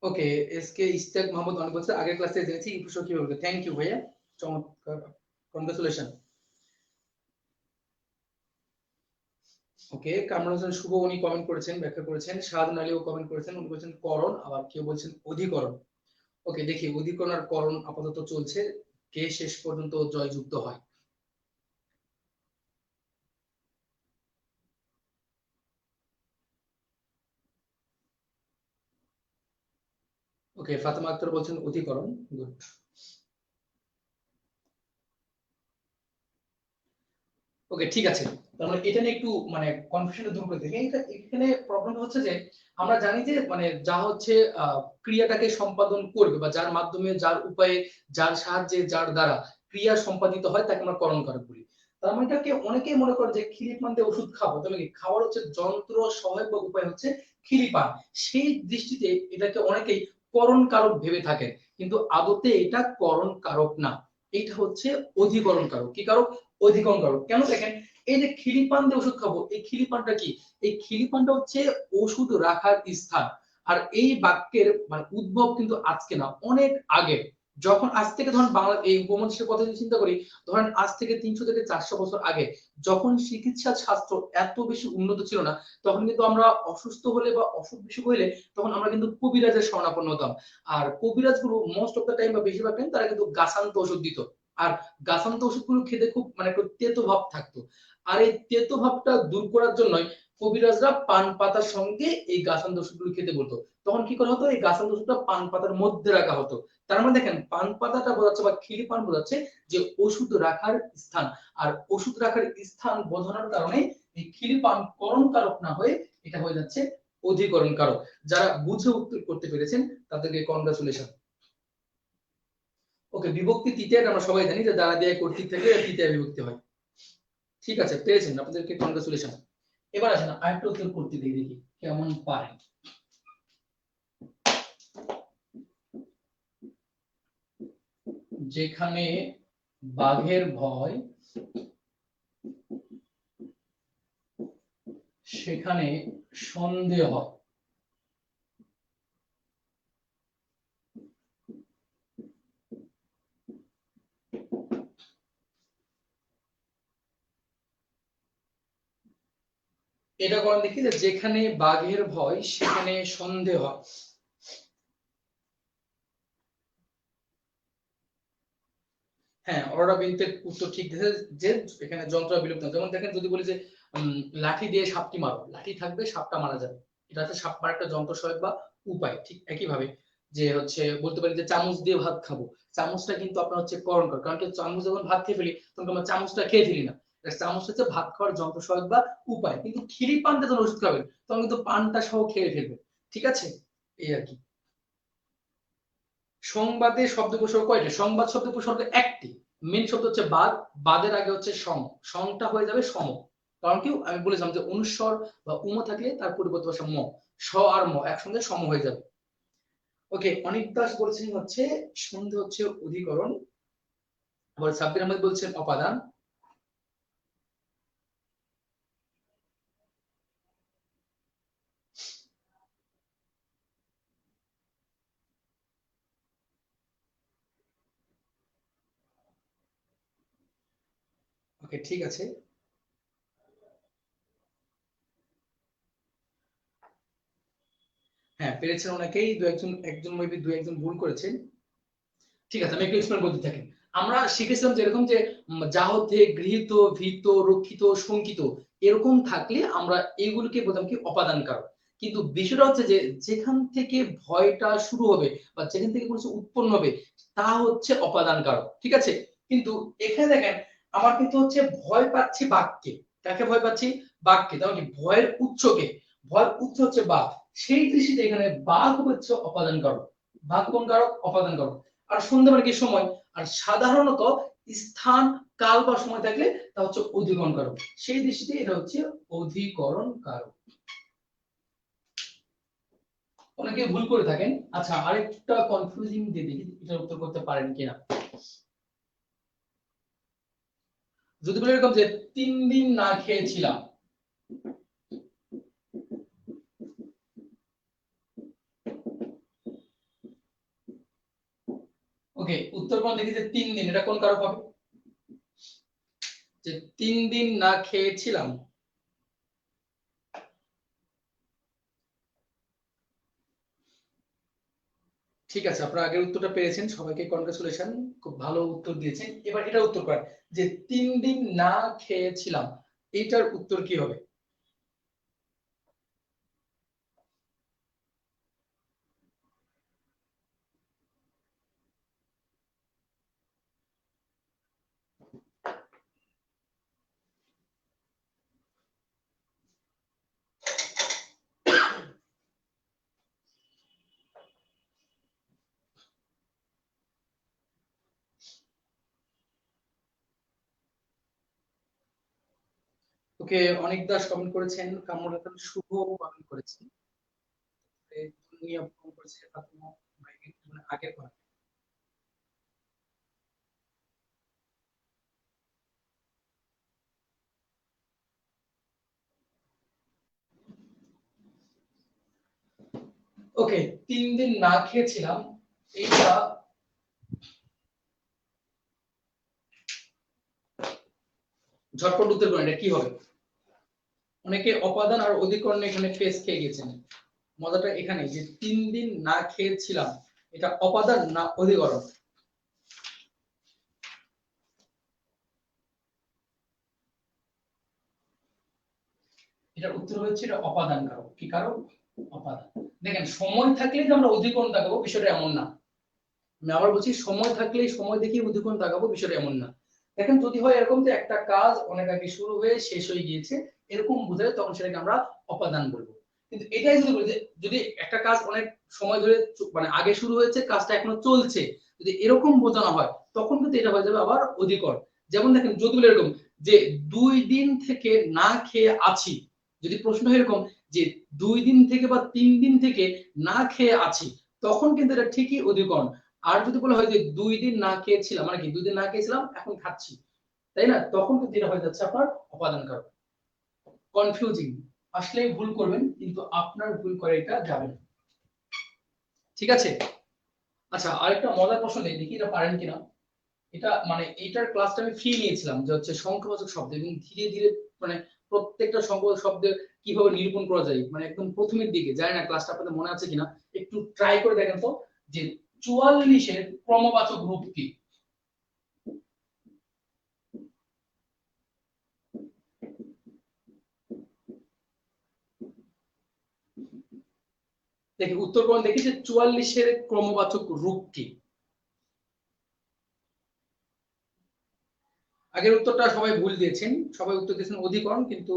ওকে, এসকে ইস্তাক মোহাম্মদ অনেক বছর আগের ক্লাসে জেনেছি উপসর্গ কি বলবে। থ্যাংক ইউ ভাইয়া, চমৎকার, কংগ্রেচুলেশন। ওকে, কামরুল হোসেন শুভ উনি কমেন্ট করেছেন, ব্যাখ্যা করেছেন। শাহাদান আলীও কমেন্ট করেছেন, উনি বলছেন করণ, আবার কেউ বলছেন অধিকরণ। ওকে, দেখি অধিকরণ আর করণ আপাতত চলছে, কে শেষ পর্যন্ত জয়যুক্ত হয়। ওকে, ফাতেমা আক্তার বলছেন অধিকরণ, গুড। ওকে, ঠিক আছে। তার মানে এটা নিয়ে একটু মানে কনফিউশন দূর করে দিই। এখানে প্রবলেম হচ্ছে যে আমরা জানি যে মানে যা হচ্ছে ক্রিয়াটাকে সম্পাদন করবে, বা যার মাধ্যমে, যার উপায়ে, যার সাহায্যে, যার দ্বারা ক্রিয়া সম্পাদিত হয় তাকে আমরা করণ কারক বলি। তার মানে এটাকে অনেকেই মনে করে যে খিলিপান দিয়ে ওষুধ খাবো, তবে কি খাওয়ার হচ্ছে যন্ত্র সহায়ক বা উপায় হচ্ছে খিলিপান। সেই দৃষ্টিতে এটাকে অনেকেই করণ কারক ভেবে থাকেন, কিন্তু আদতে এটা করণ কারক না, এটা হচ্ছে অধিকরণ কারক। কি কারক? অধিকরণ কারক। কেন? দেখেন, এই যে খিলিপান দিয়ে ওষুধ খাবো, এই খিলিপানটা কি? এই খিলিপানটা হচ্ছে ওষুধ রাখার স্থান। আর এই বাক্যের মানে উদ্ভব কিন্তু আজকে না, অনেক আগে। যখন আজ থেকে ধরেন বাংলা এই উপমহাদেশের কথা যদি চিন্তা করি, ধরেন আজ থেকে 300 থেকে 400 বছর আগে, যখন চিকিৎসা শাস্ত্র এত বেশি উন্নত ছিল না, তখন কিন্তু আমরা অসুস্থ হলে বা অসুখ বিসুখ হইলে তখন আমরা কিন্তু কবিরাজের শরণাপন্ন হতাম। আর কবিরাজ গুলো মোস্ট অফ দ্য টাইম বা বেশিরভাগ টাইম তারা কিন্তু গাছান্ত ওষুধ দিত। আর গাছান্ত ওষুধগুলো খেতে খুব মানে একটু তেতো ভাব থাকতো। আর এই তেতো ভাবটা দূর করার জন্যই কবিরাজরা পান পাতার সঙ্গে এই গাছান্ত ওষুধগুলো খেতে বলতো। তখন কি করা হতো? এই গাছান্ত ওষুধটা পান পাতার মধ্যে রাখা হতো। তার মানে দেখেন, পান পাতাটা বোঝাচ্ছে বা খিলি পান বোঝাচ্ছে যে ওষুধ রাখার স্থান। আর ওষুধ রাখার স্থান বোঝানোর কারণে এই খিলি পান করণ কারক না হয়ে এটা হয়ে যাচ্ছে অধিকরণ কারক। যারা বুঝে উত্তর করতে পেরেছেন তাদেরকে কংগ্রাচুলেশন। ওকে, বিভক্তি তৃতীয় আমরা সবাই জানি যে দ্বারা দিয়ে কর্তৃক থেকে তৃতীয় বিভক্তি হয়। ঠিক আছে, পেরেছেন, আপনাদেরকে কংগ্রাচুলেশন। এবার আসেন আরেকটা উত্তর করতে দিই, দেখি কেমন পারেন। যেখানে বাঘের ভয় সেখানে সন্দেহ। এটা করেন দেখি, যে যেখানে বাঘের ভয় সেখানে সন্দেহ। হ্যাঁ, অরোরা বিনতের উত্তর ঠিক দিয়েছে, যে এখানে যন্ত্র বিলুপ্ত। যেমন দেখেন, যদি বলি যে লাঠি দিয়ে সাপটি মারো, লাঠি থাকবে, সাপটা মারা যাবে। এটা হচ্ছে সাপ মারার একটা যন্ত্র সহায়ক বা উপায়। ঠিক একই ভাবে যে হচ্ছে বলতে পারি যে চামচ দিয়ে ভাত খাবো, চামচটা কিন্তু আপনার হচ্ছে করণ কর, কারণ কি চামচ যখন ভাত খেয়ে ফেলি তখন আমরা চামচটা খেয়ে ফেলি না। চামচ হচ্ছে ভাত খাওয়ার যন্ত্র সহায়ক বা উপায়। কিন্তু খিরি পানটা যখন ওষুধ খাবেন তখন কিন্তু পানটা সহ খেয়ে ফেলবেন। ঠিক আছে, এই আর কি। সংবাদে শব্দ উপসর্গ কয়টি? সংবাদ শব্দ উপসর্গ একটি। মেন শব্দ হচ্ছে বাদ, বাদের আগে হচ্ছে সম, সমটা হয়ে যাবে সম। কারণ কি আমি বলেছিলাম যে অনুস্বর বা উম থাকলে তার পরিবর্তে বসে ম, স আর ম একসঙ্গে সম হয়ে যাবে। ওকে, অনিক দাস বলছেন হচ্ছে সন্ধি হচ্ছে অধিকরণ। আবার সাব্বির আহমেদ বলছেন অপাদান। ওকে, ঠিক আছে। হ্যাঁ, পেরেছেন অনেকেই, দু একজন, একজন মেবি দু একজন ভুল করেছেন। ঠিক আছে, আমি একটু এক্সপ্লেন করতে থাকি। আমরা শিখেছিলাম যে এরকম যে যাহতে, গৃহীত, ভীত, রক্ষিত, শঙ্কিত, এরকম থাকলে আমরা এইগুলোকে বলতাম কি অপাদান কারক। কিন্তু বিষয়টা হচ্ছে যে যেখান থেকে ভয়টা শুরু হবে বা যেখান থেকে কোনো কিছু উৎপন্ন হবে তা হচ্ছে অপাদান কারক। ঠিক আছে, কিন্তু এখানে দেখেন, আমার কিন্তু হচ্ছে ভয় পাচ্ছি বাঘকে। কাকে ভয় পাচ্ছি? বাঘকে। তাহলে কি ভয়ের উৎসকে, ভয়ের উৎস হচ্ছে বাঘ। সেই দৃষ্টিতে এখানে বাঘ হচ্ছে অপাদান কারক। বাঘ কোন কারক? অপাদান কারক। আর সন্ধ্যা মানে কি? সময়। আর সাধারণত স্থান, কাল বা সময় থাকলে তা হচ্ছে অধিকরণ কারক। সেই দৃষ্টিতে এটা হচ্ছে অধিকরণ কারক। অনেকে ভুল করে থাকেন। আচ্ছা, আরেকটা কনফিউজিং দিয়ে দেখি এটার উত্তর করতে পারেন কিনা। যদি বলে এরকম যে 3 দিন না খেয়েছিলাম, ওকে, উত্তর কোন দেখি যে 3 দিন, এটা কোন কারক হবে? যে 3 দিন না খেয়েছিলাম। ঠিক আছে, আপনারা আগের উত্তরটা পেয়েছেন, সবাইকে কনগ্রাচুলেশন, খুব ভালো উত্তর দিয়েছেন। এবার এটা উত্তর করেন যে 3 দিন না খেয়েছিলাম, এটার উত্তর কি হবে? ওকে, অনেক দাস কমেন্ট করেছেন, কামরুল হাসান শুভ কমেন্ট করেছেন, দুনিয়া কমেন্ট করেছে, ফাতেমা ভাই আগের পর। ওকে, 3 দিন না খেয়েছিলাম, এইটা ঝটপট উত্তর করেন, এটা কি হবে? অনেকে অপাদান আর অধিকরণ এখানে ফেস খেয়ে গেছেন। মজাটা এখানে যে 3 দিন না খেয়েছিলাম, এটা অপাদান না অধিকরণ? এটার উত্তর হচ্ছে এটা অপাদান কারক। কি কারক? অপাদান। দেখেন, সময় থাকলে যে আমরা অধিকরণ দেখাবো বিষয়টা এমন না। আমি আবার বলছি, সময় থাকলে সময় দেখে অধিকরণ দেখাবো বিষয়টা এমন না। দেখেন, যদি হয় এরকম যে একটা কাজ অনেক আগে শুরু হয়ে শেষ হয়ে গিয়েছে, এরকম বোঝায়, তখন সেটাকে আমরা অপাদান বলবো। কিন্তু এটাই যদি বলি যে যদি একটা কাজ অনেক সময় ধরে মানে আগে শুরু হয়েছে, কাজটা এখনো চলছে, যদি এরকম বোঝানো হয়, তখন কিন্তু এটা হয়ে যাবে আবার অধিকরণ। যেমন দেখেন, যদি বলি এরকম যে 2 দিন থেকে না খেয়ে আছি, যদি প্রশ্ন হয় এরকম যে 2 দিন থেকে বা 3 দিন থেকে না খেয়ে আছি, তখন কিন্তু এটা ঠিকই অধিকরণ। আর যদি বলা হয় যে 2 দিন না খেয়েছিলাম, মানে কি 2 দিন না খেয়েছিলাম এখন খাচ্ছি, তাই না, তখন কিন্তু এটা হয়ে যাচ্ছে আপনার অপাদান কারক। কনফিউজিং, আসলে ভুল করবেন, কিন্তু আপনার ভুল করে এটা যাবে না। ঠিক আছে? আচ্ছা, আরেকটা মজার প্রশ্ন নেই, দেখি এটা পারেন কিনা। এটা মানে এইটার ক্লাসটা আমি ফ্রি নিয়েছিলাম, যে হচ্ছে সংখ্যাবাচক শব্দ, এবং ধীরে ধীরে মানে প্রত্যেকটা সংখ্যাবাচক শব্দের কিভাবে নিরূপণ করা যায়, মানে একদম প্রথমের দিকে, জানি না ক্লাসটা আপনাদের মনে আছে কিনা, একটু ট্রাই করে দেখেন তো, যে 44-এর ক্রমবাচক রূপ কি? দেখি উত্তর কোন, দেখি যে 44-এর ক্রমবাচক রূপ কি। আগের উত্তরটা সবাই ভুল দিয়েছেন, সবাই উত্তর দিয়েছেন অধিকরণ, কিন্তু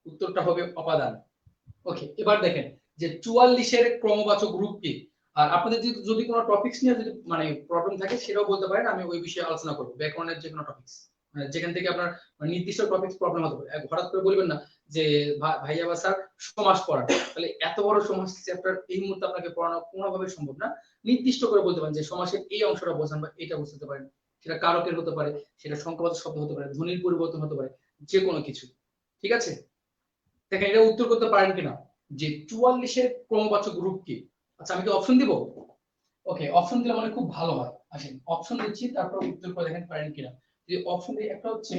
উত্তরটা হবে অপাদান। ওকে, এবার দেখেন যে 44-এর ক্রমবাচক রূপ কি। আর আপনাদের যদি কোনো টপিকস নিয়ে যদি মানে প্রবলেম থাকে, সেটাও বলতে পারেন, আমি ওই বিষয়ে আলোচনা করব, ব্যাকরণের যে কোনো টপিকস, মানে যেখান থেকে আপনার মানে নির্দিষ্ট টপিকস প্রবলেম হতে পারে। হঠাৎ করে বলবেন না যে ভাইয়া বা স্যার সমাস পড়ান, তাহলে এত বড় সমাস চ্যাপ্টার এই মুহূর্তে আপনাকে পড়ানো কোনোভাবে সম্ভব না। নির্দিষ্ট করে বলতে পারেন যে সমাসের এই অংশটা বোঝান বা এটা বুঝতে পারেন, সেটা কারকের হতে পারে, সেটা সংখ্যাবাচক শব্দ হতে পারে, ধ্বনির পরিবর্তন হতে পারে, যে কোনো কিছু। ঠিক আছে? দেখেন, এটা উত্তর করতে পারেন কিনা, যে 44-এর ক্রমবাচক রূপ কি। আচ্ছা, আমি কি অপশন দিব? ওকে, অপশন দিলে মানে খুব ভালো হয়। আসেন অপশন দিচ্ছি, তারপর উত্তর করে দেখেন পারেন কিনা। যে অপশন দিয়ে একটা হচ্ছে,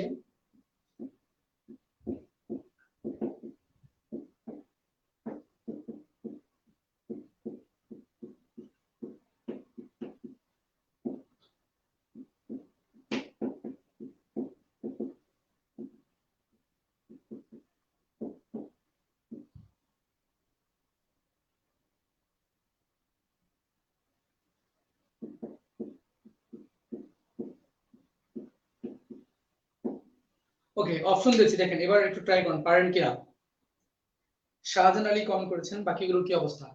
ওকে অপশন দিচ্ছি, দেখেন এবার একটু ট্রাই করুন পারেন কিনা। শাহজাহান আলী কমেন্ট করেছেন, বাকিগুলোর কি অবস্থা?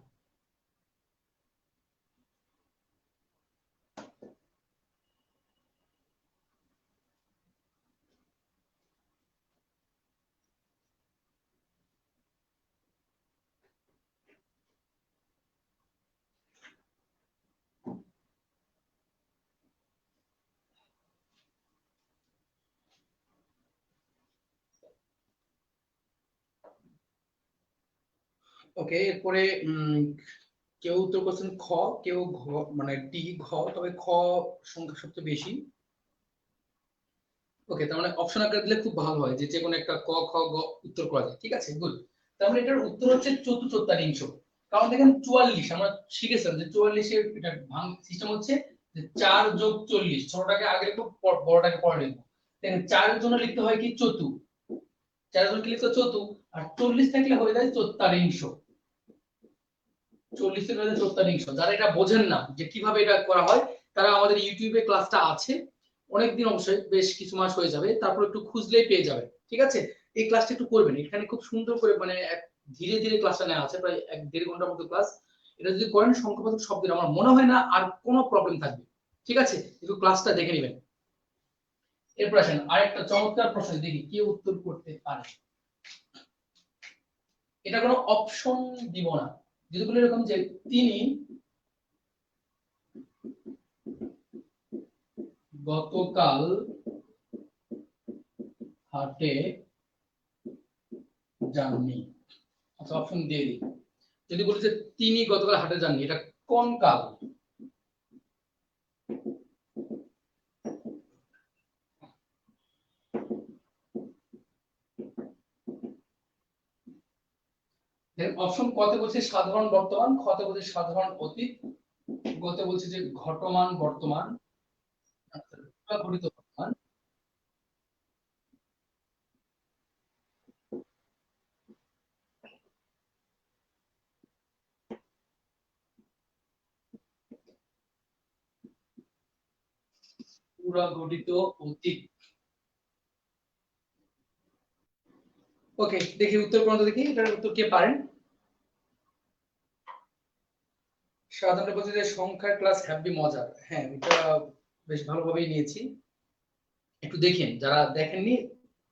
ওকে, এরপরে কেউ উত্তর করছেন খ, কেউ ঘ, মানে ডি ঘ, তবে খ সংখ্যা সবচেয়ে বেশি। ওকে, তার মানে অপশন আকারে দিলে খুব ভালো হয়, যে যে কোনো একটা ক খ গ উত্তর করা যায়। ঠিক আছে, গুড। তার মানে এটার উত্তর হচ্ছে চতুর্থাংশ। কারণ দেখেন 44 আমরা শিখেছিলাম যে 44-এর এটা ভাঙ সিস্টেম হচ্ছে যে 4+40, ছোটটাকে আগে লিখবো, বড়টাকে পরে লিখবো। দেখেন 4 এর জন্য লিখতে হয় কি চতু, 4 এর জন্য লিখতে চতু, আর 40 থাকলে হয়ে যায় চতুর্থাংশ। 40 এর হয়ে যায় চতুর্থাংশ। যারা এটা বোঝেন না যে কিভাবে এটা করা হয়, তারা আমাদের ইউটিউবে ক্লাসটা আছে, অনেকদিন, অবশ্যই বেশ কিছু মাস হয়ে যাবে, তারপর একটু খুঁজলেই পেয়ে যাবে। ঠিক আছে, এই ক্লাসটা একটু করবেন, এখানে খুব সুন্দর করে মানে ধীরে ধীরে ক্লাসটা নেওয়া আছে, প্রায় 1-1.5 ঘন্টার মতো ক্লাস। এটা যদি করেন সংখ্যাবাচক শব্দের আমার মনে হয় না আর কোনো প্রবলেম থাকবে। ঠিক আছে, একটু ক্লাসটা দেখে নেবেন। এরপর আসেন আরেকটা চমৎকার প্রশ্ন, দেখি কে উত্তর করতে পারে। এটা কোনো অপশন দিব না, যদি বলে এরকম যে তিনি গতকাল হাটে যাননি, আচ্ছা অপশন দিয়ে দিই। যদি বলি যে তিনি গতকাল হাটে যাননি, এটা কোন কাল? অপশন কতে বলছে সাধারণ বর্তমান, খতে বলছে সাধারণ অতীত, গতে বলছে যে ঘটমান বর্তমান, ঘটিত বর্তমান। পুরা ঘটিত অতীত। ওকে, দেখি উত্তর কোনটা, দেখি এটার উত্তর কে পারেন। সাধারণত বলছে যে সংখ্যার ক্লাস হ্যাপি মজার, হ্যাঁ এটা বেশ ভালোভাবেই নিয়েছি। একটু দেখেন, যারা দেখেননি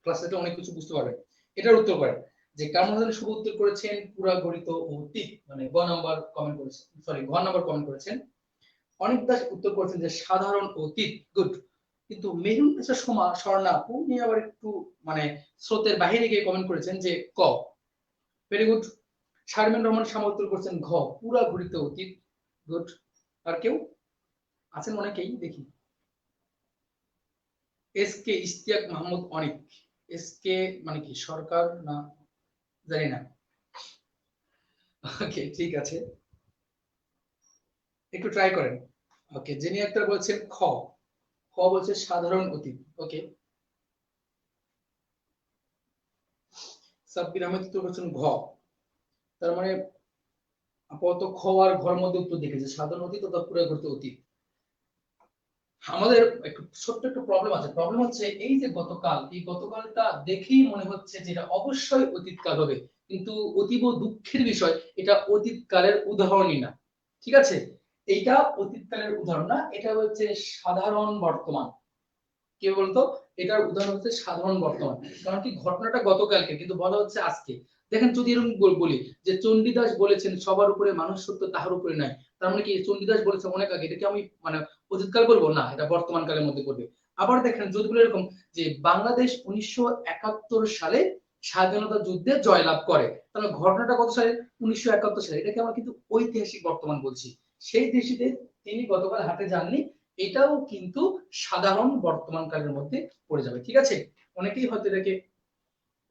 ক্লাসটা অনেক কিছু বুঝতে পারবেন। এটার উত্তর করেন যে কামরুল হাসান শুভ উত্তর করেছেন পুরা গঠিত অতীত, মানে গ নাম্বার কমেন্ট করেছেন, সরি ঘ নাম্বার কমেন্ট করেছেন। অনেক দাস উত্তর করেছেন যে সাধারণ অতীত, গুড। কিন্তু মেরুন নেশা সোমা স্বর্ণা আপু নিয়ে আবার একটু মানে স্রোতের বাহিরে গিয়ে কমেন্ট করেছেন যে ক, ভেরি গুড। শারমিন রহমান শামা উত্তর করেছেন ঘ, পুরা গঠিত অতীত, গুড। আর কেউ আছেন অনেকেই, দেখি। এস কে ইশতিয়াক মাহমুদ অনিক, এস কে মানে কি সরকার না জানি না। ওকে ঠিক আছে, একটু ট্রাই করেন। ওকে, জেনি আক্তার বলছেন খ, খ বলছে সাধারণ অতীত। ওকে, সাব্বির আহমেদ উত্তর করছেন ঘ। তার মানে আপাতত খ আর ঘর মধ্যে উত্তর দেখেছে সাধারণ অতীত অথবা পুরো ঘটতে অতীত। আমাদের একটু ছোট্ট একটু প্রবলেম আছে, প্রবলেম হচ্ছে এই যে গতকাল, এই গতকালটা দেখেই মনে হচ্ছে যে এটা অবশ্যই অতীতকাল হবে, কিন্তু অতীব দুঃখের বিষয় এটা অতীতকালের উদাহরণই না। ঠিক আছে, এইটা অতীতকালের উদাহরণ না, এটা হচ্ছে সাধারণ বর্তমান। কি বলতো, এটার উদাহরণ হচ্ছে সাধারণ বর্তমান, কারণ কি ঘটনাটা গতকালকে কিন্তু বলা হচ্ছে আজকে। দেখেন যদি এরকম বলি যে চণ্ডীদাস বলেছেন সবার উপরে মানুষ সত্য তাহার উপরে নাই, তার মানে কি চণ্ডীদাস বলেছে অনেক আগে, এটা কি আমি মানে অতীতকাল বলবো না, এটা বর্তমান কালের মধ্যে পড়বে। আবার দেখেন যদি বলে এরকম যে বাংলাদেশ 1971 সালে স্বাধীনতা যুদ্ধে জয়লাভ করে, তাহলে ঘটনাটা কত সালে? 1971 সালে, এটাকে আমরা কিন্তু ঐতিহাসিক বর্তমান বলছি। সেই দৃষ্টিতে তিনি গতকাল হাটে যাননি, এটাও কিন্তু সাধারণ বর্তমান কালের মধ্যে পড়ে যাবে। ঠিক আছে, অনেকেই হয়তো এটাকে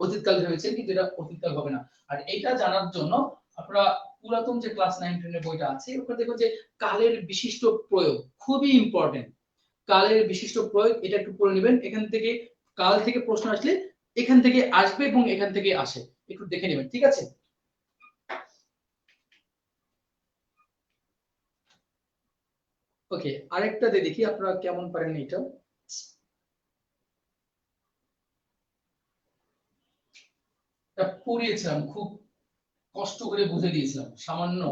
অতীতকাল ভেবেছেন, কিন্তু এটা অতীতকাল হবে না। আর এটা জানার জন্য আপনারা পুরাতন যে ক্লাস 9-10 এর বইটা আছে ওখানে দেখুন যে কালের বিশিষ্ট প্রয়োগ খুবই ইম্পর্টেন্ট। কালের বিশিষ্ট প্রয়োগ এটা একটু পড়ে নেবেন, এখান থেকে কাল থেকে প্রশ্ন আসলে এখান থেকে আসবে এবং এখান থেকে আসে, একটু দেখে নেবেন। ঠিক আছে, ওকে আরেকটা দিয়ে দেখি আপনারা কেমন পারেন এটা। পড়িয়েছিলাম, খুব কষ্ট করে বুঝে দিয়েছিলাম, সামান্য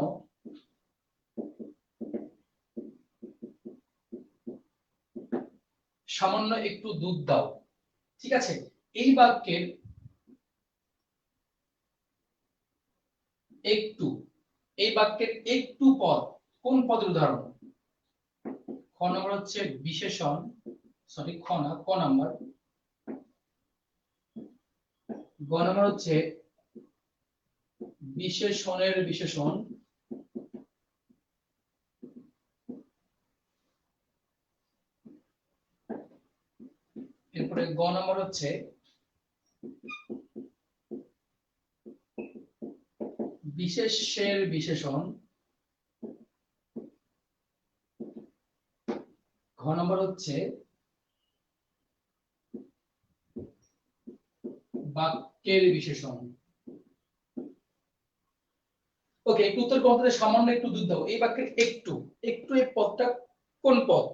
সামান্য একটু দুধ দাও। ঠিক আছে, এই বাক্যের একটু, এই বাক্যের একটু পদ কোন পদের উদাহরণ? খ নম্বর হচ্ছে বিশেষণ, সরি খ না, ক নাম্বার। গ নম্বর হচ্ছে বিশেষণের বিশেষণ। এরপরে গ নম্বর হচ্ছে বিশেষের বিশেষণ। ঘ নম্বর হচ্ছে বাক্যের বিশেষণ। ওকে, একটু উত্তর কোন পদে? সামান্য একটু দুধ দাও, এই বাক্যের একটু, একটু এই পদটা কোন পদ?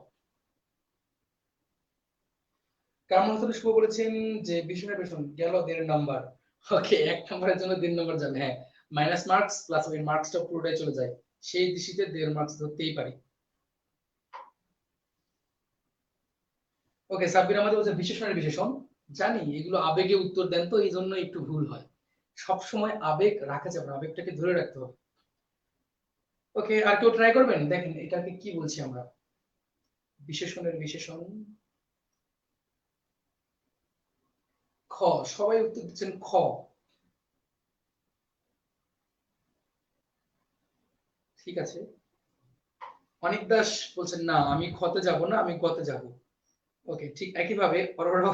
কামরুল হাসান শুভ বলেছেন যে বিশেষণের বিশেষণ, গেল 1.5 নাম্বার। ওকে, এক নম্বরের জন্য 3 নম্বর যাবে, হ্যাঁ মাইনাস মার্কস প্লাস ওই মার্কসটা পুরোটাই চলে যায়, সেই দৃষ্টিতে 1.5 মার্কস ধরতেই পারি। ওকে, সাব্বির আমাদের বলছে বিশেষণের বিশেষণ। জানি এগুলো আবেগে উত্তর দেন তো এই জন্য একটু ভুল হয়। সবসময় আবেগ রাখা যাবে না, আবেগটাকে ধরে রাখতে হবে। ওকে, আর কেউ ট্রাই করবেন? দেখেন এটাকে কি বলছি আমরা, বিশেষণের বিশেষণ। খ, সবাই উত্তর দিচ্ছেন খ। ঠিক আছে, অনিক দাস বলছেন না আমি খতে যাব না, আমি গতে যাব। ওকে, ঠিক একইভাবে অরোরা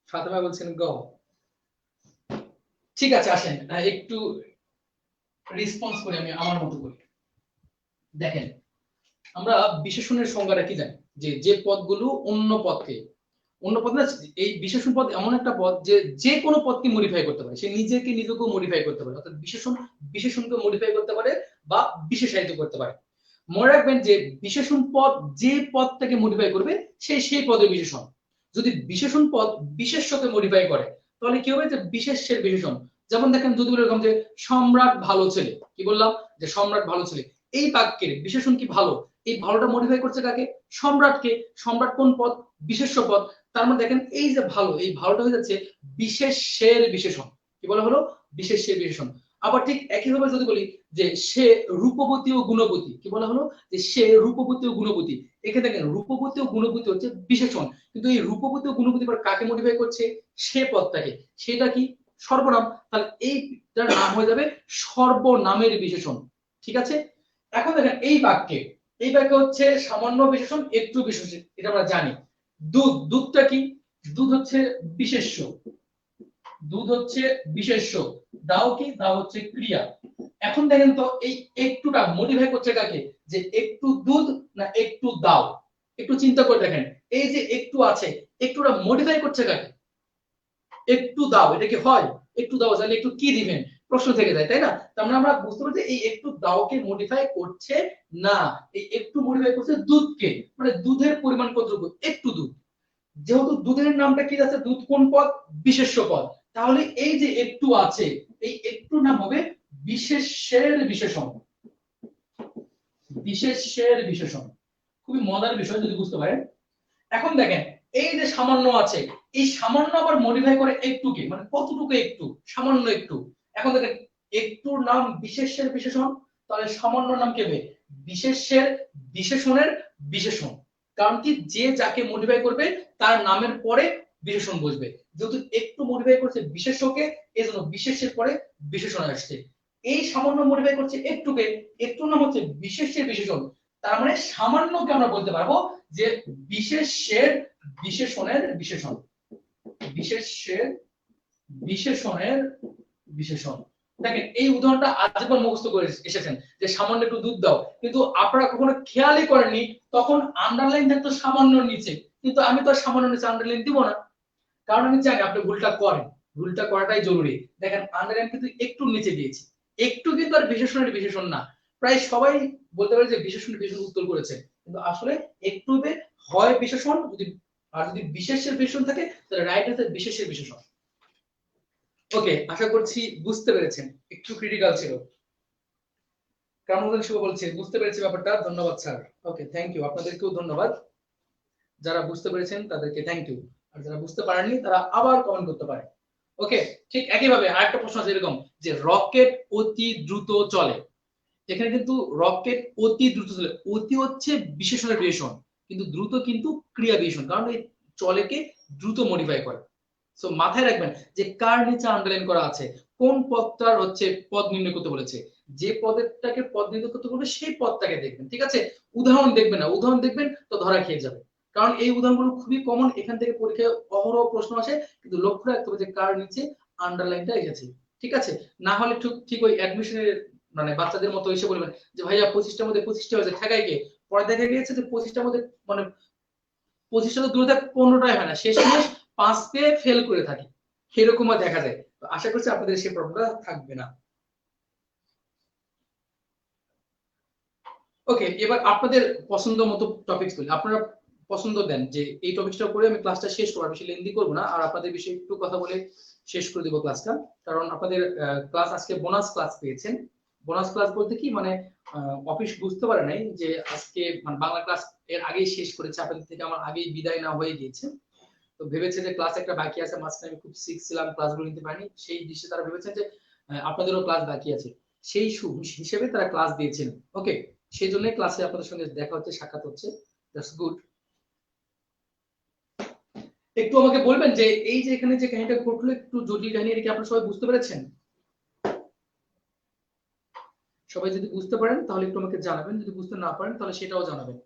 ফাতেমা বলছেন গ। ঠিক আছে, আসেন একটু রেসপন্স করি আমি আমার মতো করে। দেখেন, আমরা বিশেষণের সংজ্ঞাটা কি জানি, যে যে পদগুলো অন্য পদকে, অন্য পদ না, এই বিশেষণ পদ এমন একটা পদ যে যে কোনো পদকে মডিফাই করতে পারে, সে নিজেকে নিজেকেও মডিফাই করতে পারে, অর্থাৎ বিশেষণ বিশেষণকে মডিফাই করতে পারে বা বিশেষায়িত করতে পারে। মনে রাখবেন যে বিশেষণ পদ যে পদটাকে মডিফাই করবে সেই পদের বিশেষণ। যদি বিশেষণ পদ বিশেষ্যকে মডিফাই করে তাহলে কি হবে, যে বিশেষ্যের বিশেষণ। যেমন দেখেন, যদি বলি এরকম যে সম্রাট ভালো ছেলে, কি বললাম যে সম্রাট ভালো ছেলে, এই বাক্যের বিশেষণ কি ভালো, এই ভালোটা মডিফাই করছে কাকে, সম্রাটকে। সম্রাট কোন পদ, বিশেষ্য পদ। তার মানে দেখেন এই যে ভালো, এই ভালোটা হয়ে যাচ্ছে বিশেষ্যের বিশেষণ। কি বলা হলো, বিশেষ্যের বিশেষণ। আবার ঠিক একইভাবে যদি বলি যে সে রূপবতী ও গুণবতী, কি বলা হলো, যে সে রূপবতী ও গুণবতী। এখানে দেখেন রূপবতী ও গুণবতী হচ্ছে বিশেষণ, কিন্তু এই রূপবতী ও গুণবতী পর কাকে মডিফাই করছে, সে পদটাকে। সেটা কি, সর্বনাম। তাহলে এইটার নাম হয়ে যাবে সর্বনামের বিশেষণ। ঠিক আছে, এখন দেখেন এই বাক্যে, এই বাক্যে হচ্ছে সামান্য বিশেষণ, একটু বিশেষণ, এটা আমরা জানি। দুধ, দুধটা কি, দুধ হচ্ছে বিশেষ্য, দুধ হচ্ছে বিশেষ্য। দাও কি, দাও হচ্ছে ক্রিয়া। এখন দেখেন তো এই একটুটা মডিফাই করছে কাকে, যে একটু দুধ না একটু দাও। একটু চিন্তা করে দেখেন, এই যে একটু আছে, একটুটা মডিফাই করছে কাকে, একটু দাও। এটা কি হয়, একটু দাও তাহলে একটু কি দিবেন, প্রশ্ন থেকে যায়, তাই না? তার মানে আমরা বুঝতে পারছি এই একটু দাওকে মডিফাই করছে না, এই একটু মডিফাই করছে দুধকে। মানে দুধের পরিমাণ কতটুকু, একটু দুধ। যেহেতু দুধের নামটা কি আছে, দুধ কোন পদ, বিশেষ্য পদ। তাহলে এই যে একটু আছে, এই একটু নাম হবে বিশেষ্যের বিশেষণ, বিশেষ্যের বিশেষণ। খুবই মজার বিষয় যদি বুঝতে পারেন। এখন দেখেন এই যে সামান্য আছে, এই সামান্য আবার মডিফাই করে একটুকে, মানে কতটুকু একটু, সামান্য একটু। এখন দেখেন একটুর নাম বিশেষ্যের বিশেষণ, তাহলে সামান্য নাম কি হবে, বিশেষ্যের বিশেষণের বিশেষণ। কারণ কি, যে যাকে মডিফাই করবে তার নামের পরে বিশেষণ বসবে। যেহেতু একটু মডিফাই করছে বিশেষ্যকে, এজন্য বিশেষ্যের পরে বিশেষণ আসছে। এই সামান্য মডিফাই করছে একটুকে, একটুর নাম হচ্ছে বিশেষ্যের বিশেষণ। তার মানে সামান্যকে আমরা বলতে পারবো যে বিশেষ্যের বিশেষণের বিশেষণ, বিশেষ্যের বিশেষণের বিশেষণ। দেখেন এই উদাহরণটা আজীবন মুখস্থ করে এসেছেন, যে সামান্য একটু দুধ দাও, কিন্তু আপনারা কখনো খেয়ালই করেননি তখন আন্ডারলাইন থাকতো সামান্য নিচে, কিন্তু আমি তো সামান্য নিচে আন্ডারলাইন দিব না, কারণ আমি জানি আপনি ভুলটা করেন, ভুলটা করাটাই জরুরি। দেখেন আন্ডারলাইন কিন্তু একটু নিচে দিয়েছি, একটু কিন্তু আর বিশেষণের বিশেষণ না। প্রায় সবাই বলতে পারে যে বিশেষণের বিশেষণ উত্তর করেছে, কিন্তু আসলে একটু হয় বিশেষণ, যদি আর যদি বিশেষের বিশেষণ থাকে তাহলে রাইট অ্যান্সার বিশেষের বিশেষণ। ওকে, আশা করছি বুঝতে পেরেছেন, একটু ক্রিটিক্যাল ছিল। কামরুল শুভ বলছে বুঝতে পেরেছি ব্যাপারটা, ধন্যবাদ স্যার। ওকে, থ্যাংক ইউ, আপনাদেরকেও ধন্যবাদ। যারা বুঝতে পেরেছেন তাদেরকে থ্যাংক ইউ, আর যারা বুঝতে পারেননি তারা আবার কমেন্ট করতে পারে। ওকে, ঠিক একইভাবে আরেকটা প্রশ্ন আছে এরকম, যে রকেট অতি দ্রুত চলে। এখানে কিন্তু রকেট অতি দ্রুত চলে, অতি হচ্ছে বিশেষণের বিশেষণ, কিন্তু দ্রুত কিন্তু ক্রিয়া বিশেষণ, কারণ এই চলেকে দ্রুত মডিফাই করে। সো মাথায় রাখবেন যে কার নিচে আন্ডারলাইন করা আছে, কোন পদটার হচ্ছে পদ নির্ণয় করতে বলেছে, যে পদেরটাকে পদ নির্ণয় করতে বলবে সেই পদটাকে দেখবেন। ঠিক আছে, উদাহরণ দেখবেন না, উদাহরণ দেখবেন তো ধরা খেয়ে যাবে। কারণ এই উদাহরণগুলো খুবই কমন, এখান থেকে পরীক্ষায় অহরহ প্রশ্ন আসে, কিন্তু লক্ষ্য রাখতে হবে যে কার নিচে আন্ডারলাইনটা এসেছে। ঠিক আছে, না হলে ঠিক ঠিক ওই অ্যাডমিশনের মানে বাচ্চাদের মতো এসে বলবেন যে ভাইয়া 25টার মধ্যে 25টা হয়েছে, ঠেকাই কে, পরে দেখা গিয়েছে যে 25টার মধ্যে মানে 25টা তো দূরে থাক, 15টাই হয় না, শেষমেশ 5 পেয়ে ফেল করে থাকি, এরকমও দেখা যায়। তো আশা করছি আপনাদের সেই প্রবলেমটা থাকবে না। ওকে, এবার আপনাদের পছন্দ মতো টপিকস বলি, আপনারা পছন্দ দেন যে এই টপিকসটা করে আমি ক্লাসটা শেষ করব, বেশি লেন্দি করব না, আর আপনাদের বিষয়ে একটু কথা বলে শেষ করে দেব ক্লাসটা। কারণ আপনাদের ক্লাস আজকে বোনাস ক্লাস পেয়েছেন। বোনাস ক্লাস বলতে কি মানে অফিস বুঝতে পারে নাই যে আজকে মানে বাংলা ক্লাস এর আগেই শেষ করেছে, আপনাদের থেকে আমার আগেই বিদায় না হয়ে গিয়েছে। তো তো ভেবেছে যে ক্লাস একটা বাকি আছে, মাঝখানে আমি খুব সিক ছিলাম, ক্লাসগুলো নিতে পারিনি, সেই দৃশ্যে তারা ভেবেছেন যে আপনাদেরও ক্লাস বাকি আছে, সেই হিসেবে তারা ক্লাস দিয়েছেন। ওকে, সেই জন্য ক্লাসে আপনাদের সঙ্গে দেখা হচ্ছে, সাক্ষাৎ হচ্ছে। That's good. একটু আমাকে বলবেন যে এই যে এখানে যে কাহিনীটা ঘটলো, একটু জটিল কাহিনী, এটা কি আপনারা সবাই বুঝতে পেরেছেন? সবাই যদি বুঝতে পারেন তাহলে একটু আমাকে জানাবেন, যদি বুঝতে না পারেন তাহলে সেটাও জানাবেন।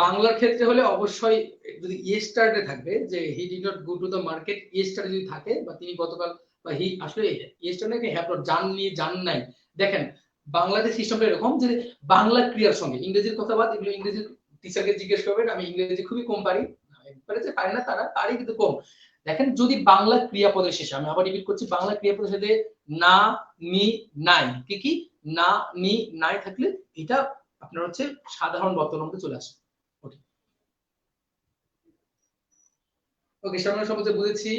বাংলার ক্ষেত্রে হলে অবশ্যই যদি ইয়েস্টারডে থাকবে, যে he did not go to the market, yesterday যদি থাকে, বা তিনি গতকাল, বা হি আসলে ইয়েস্টারডে হ্যাভ নট, যাননি, যান নাই। দেখেন বাংলাদেশ সিস্টেমটা এরকম যে বাংলা ক্রিয়ার সঙ্গে ইংরেজির কথা বাদ, এগুলো ইংরেজি টিচারকে জিজ্ঞেস করবেন, আমি ইংরেজি খুবই কম পারি, একবারে যে পারি না তারা, পারি কিন্তু কম। দেখেন যদি বাংলা ক্রিয়াপদের শেষে, আমি আবার রিপিট করছি, বাংলা ক্রিয়াপদের সাথে না, নি, নাই, কি কি, না, নি, নাই থাকলে এটা আপনার হচ্ছে সাধারণ বর্তমানে চলে আসে। ওকে, ওকে, সামনে সবচেয়ে বুঝেছি।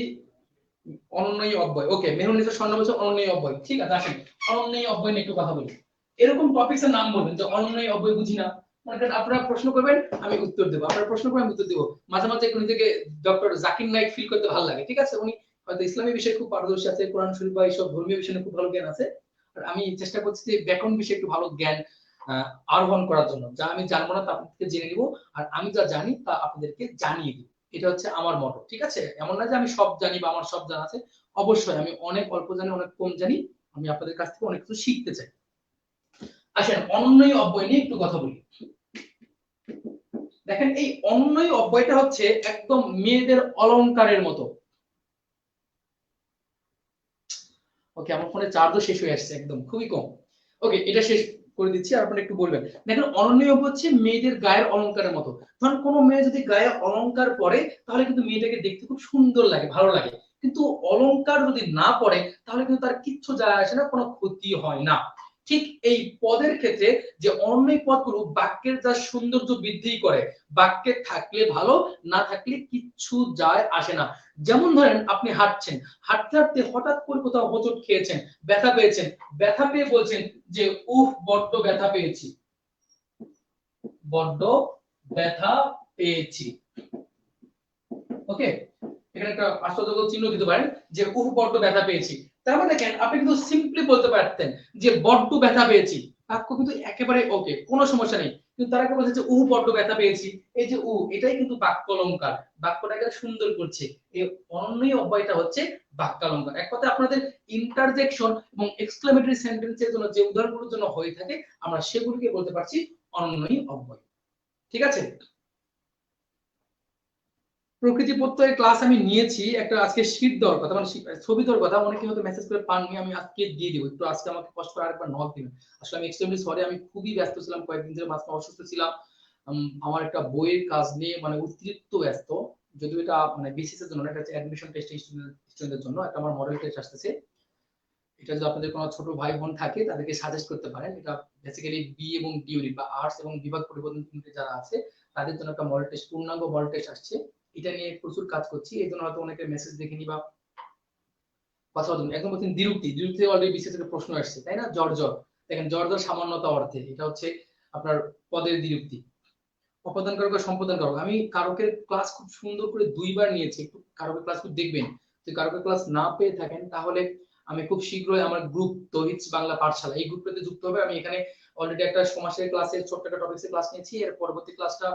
অনন্যই অব্যয়, ওকে, মেহরুনিসা স্বর্ণ বলছে অনন্যই অব্যয়, ঠিক আছে, আসেন অনন্যই অব্যয় নিয়ে একটু কথা বলি। এরকম টপিকস এর নাম বলবেন যে অনন্যই অব্যয় বুঝি না, মনে করেন আপনারা প্রশ্ন করবেন আমি উত্তর দেবো, আপনারা প্রশ্ন করবেন আমি উত্তর দেবো। মাঝে মাঝে একটু নিজেকে ডক্টর জাকির নাইক ফিল করতে ভালো লাগে, ঠিক আছে, উনি হয়তো ইসলামী বিষয়ে খুব পারদর্শী আছে, কোরআন শরীফ বা এইসব ধর্মীয় বিষয়ে খুব ভালো জ্ঞান আছে, আর আমি চেষ্টা করছি যে ব্যাকরণ বিষয়ে একটু ভালো জ্ঞান আহরণ করার জন্য, যা আমি জানবো না তা আপনাদেরকে জেনে নিব, আর আমি যা জানি তা আপনাদেরকে জানিয়ে দিব। এটা হচ্ছে আমার মতো, ঠিক আছে, এমন না যে আমি সব জানি বা আমার সব জানা আছে, অবশ্যই আমি অনেক অল্প জানি, অনেক কম জানি, আমি আপনাদের কাছ থেকে অনেক কিছু শিখতে চাই। আসেন অনন্যই অব্যয় নিয়ে একটু কথা বলি। দেখেন এই অনন্যই অব্যয়টা হচ্ছে একদম মেয়েদের অলংকারের মতো। ওকে, আমার ফোনে চার্জও শেষ হয়ে আসছে, একদম খুবই কম। ওকে, এটা শেষ করে দিচ্ছি, আর আপনারা একটু বলবেন। দেখেন অনন্যই অব্যয় হচ্ছে মেয়েদের গায়ের অলংকারের মতো। ধরুন কোনো মেয়ে যদি গায়ে অলংকার পরে, তাহলে কিন্তু মেয়েটাকে দেখতে খুব সুন্দর লাগে, ভালো লাগে। কিন্তু অলংকার যদি না পড়ে, তাহলে কিন্তু তার কিচ্ছু যায় আসে না, কোনো ক্ষতি হয় না। ঠিক এই পদের ক্ষেত্রে যে অনন্যই পদগুলো বাক্যের যা সৌন্দর্য বৃদ্ধি করে, বাক্যে থাকলে ভালো, না থাকলে কিচ্ছু যায় আসে না। যেমন ধরেন আপনি হাঁটছেন, হাঁটতে হাঁটতে হঠাৎ করে কোথাও হোঁচট খেয়েছেন, ব্যথা পেয়েছেন, ব্যথা পেয়ে বলছেন যে উফ বড্ড ব্যথা পেয়েছি, বড্ড ব্যথা পেয়েছি। ওকে, এখানে একটা আশ্চর্যজনক চিহ্ন দিতে পারেন যে উফ বড্ড ব্যথা পেয়েছি। তার মানে দেখেন আপনি কিন্তু সিম্পলি বলতে পারতেন যে বড্ড ব্যথা পেয়েছি, বাক্য কিন্তু একেবারে ওকে, কোনো সমস্যা নেই। কিন্তু তারা বলছে যে উহ বড্ড ব্যথা পেয়েছি, এই যে উ, এটাই কিন্তু বাক্য অলংকার, বাক্যটাকে সুন্দর করছে। এই অনন্যই অব্যয়টা হচ্ছে বাক্য অলংকার। এক কথায় আপনাদের ইন্টারজেকশন এবং এক্সক্লেমেটরি সেন্টেন্সের জন্য যে উদাহরণগুলোর জন্য হয়ে থাকে, আমরা সেগুলিকে বলতে পারছি অনন্যই অব্যয়। ঠিক আছে, প্রকৃতি প্রত্যয়ের ক্লাস আমি নিয়েছি, একটা আজকে শীট দেওয়ার কথা, মানে ছবি দেওয়ার কথা, অনেকে হয়তো মেসেজ করে পাননি, আমি আজকে দিয়ে দিব, একটু আজকে আমাকে কষ্ট করে আরেকবার নক দিবেন। আসলে আমি এক্সট্রিমলি সরি, আমি খুবই ব্যস্ত ছিলাম, কয়েকদিন ধরে মাঝখানে অসুস্থ ছিলাম। আমার একটা বইয়ের কাজ নিয়ে মানে অতিরিক্ত ব্যস্ত, যদিও এটা মানে বিসিএস এর জন্য না, এটা হচ্ছে অ্যাডমিশন টেস্ট স্টুডেন্টদের জন্য, একটা আমার মডেল টেস্ট আসতেছে। এটা যদি আপনাদের কোনো ছোট ভাই বোন থাকে তাদেরকে সাজেস্ট করতে পারেন, এটা বেসিক্যালি বি এবং ডি ইউনিট বা আর্টস এবং বিভাগ পরিবর্তন যারা আছে তাদের জন্য একটা মডেল টেস্ট, পূর্ণাঙ্গ মডেল টেস্ট আসছে। এটা নিয়ে প্রচুর কাজ করছি, এই জন্য হয়তো অনেকের মেসেজ দেখিনি বা কথা বলছেন। একদম বলছেন দ্বিরুক্তি, দ্বিরুক্তি অলরেডি বিসিএস থেকে প্রশ্ন আসছে, তাই না, জ্বর জ্বর, দেখেন জ্বর জ্বর সামান্যতা অর্থে, এটা হচ্ছে আপনার পদের দ্বিরুক্তি। অপদান কারক আর সম্পাদন কারক, আমি কারকের ক্লাস খুব সুন্দর করে দুইবার নিয়েছি, একটু কারকের ক্লাস খুব দেখবেন। যদি কারকের ক্লাস না পেয়ে থাকেন তাহলে আমি খুব শীঘ্রই আমার গ্রুপ তৌহিদ বাংলা পাঠশালা, এই গ্রুপটাতে যুক্ত হবে। আমি এখানে অলরেডি একটা সমাজের ক্লাসের ছোট্ট একটা টপিক্সের ক্লাস নিয়েছি, এর পরবর্তী ক্লাসটা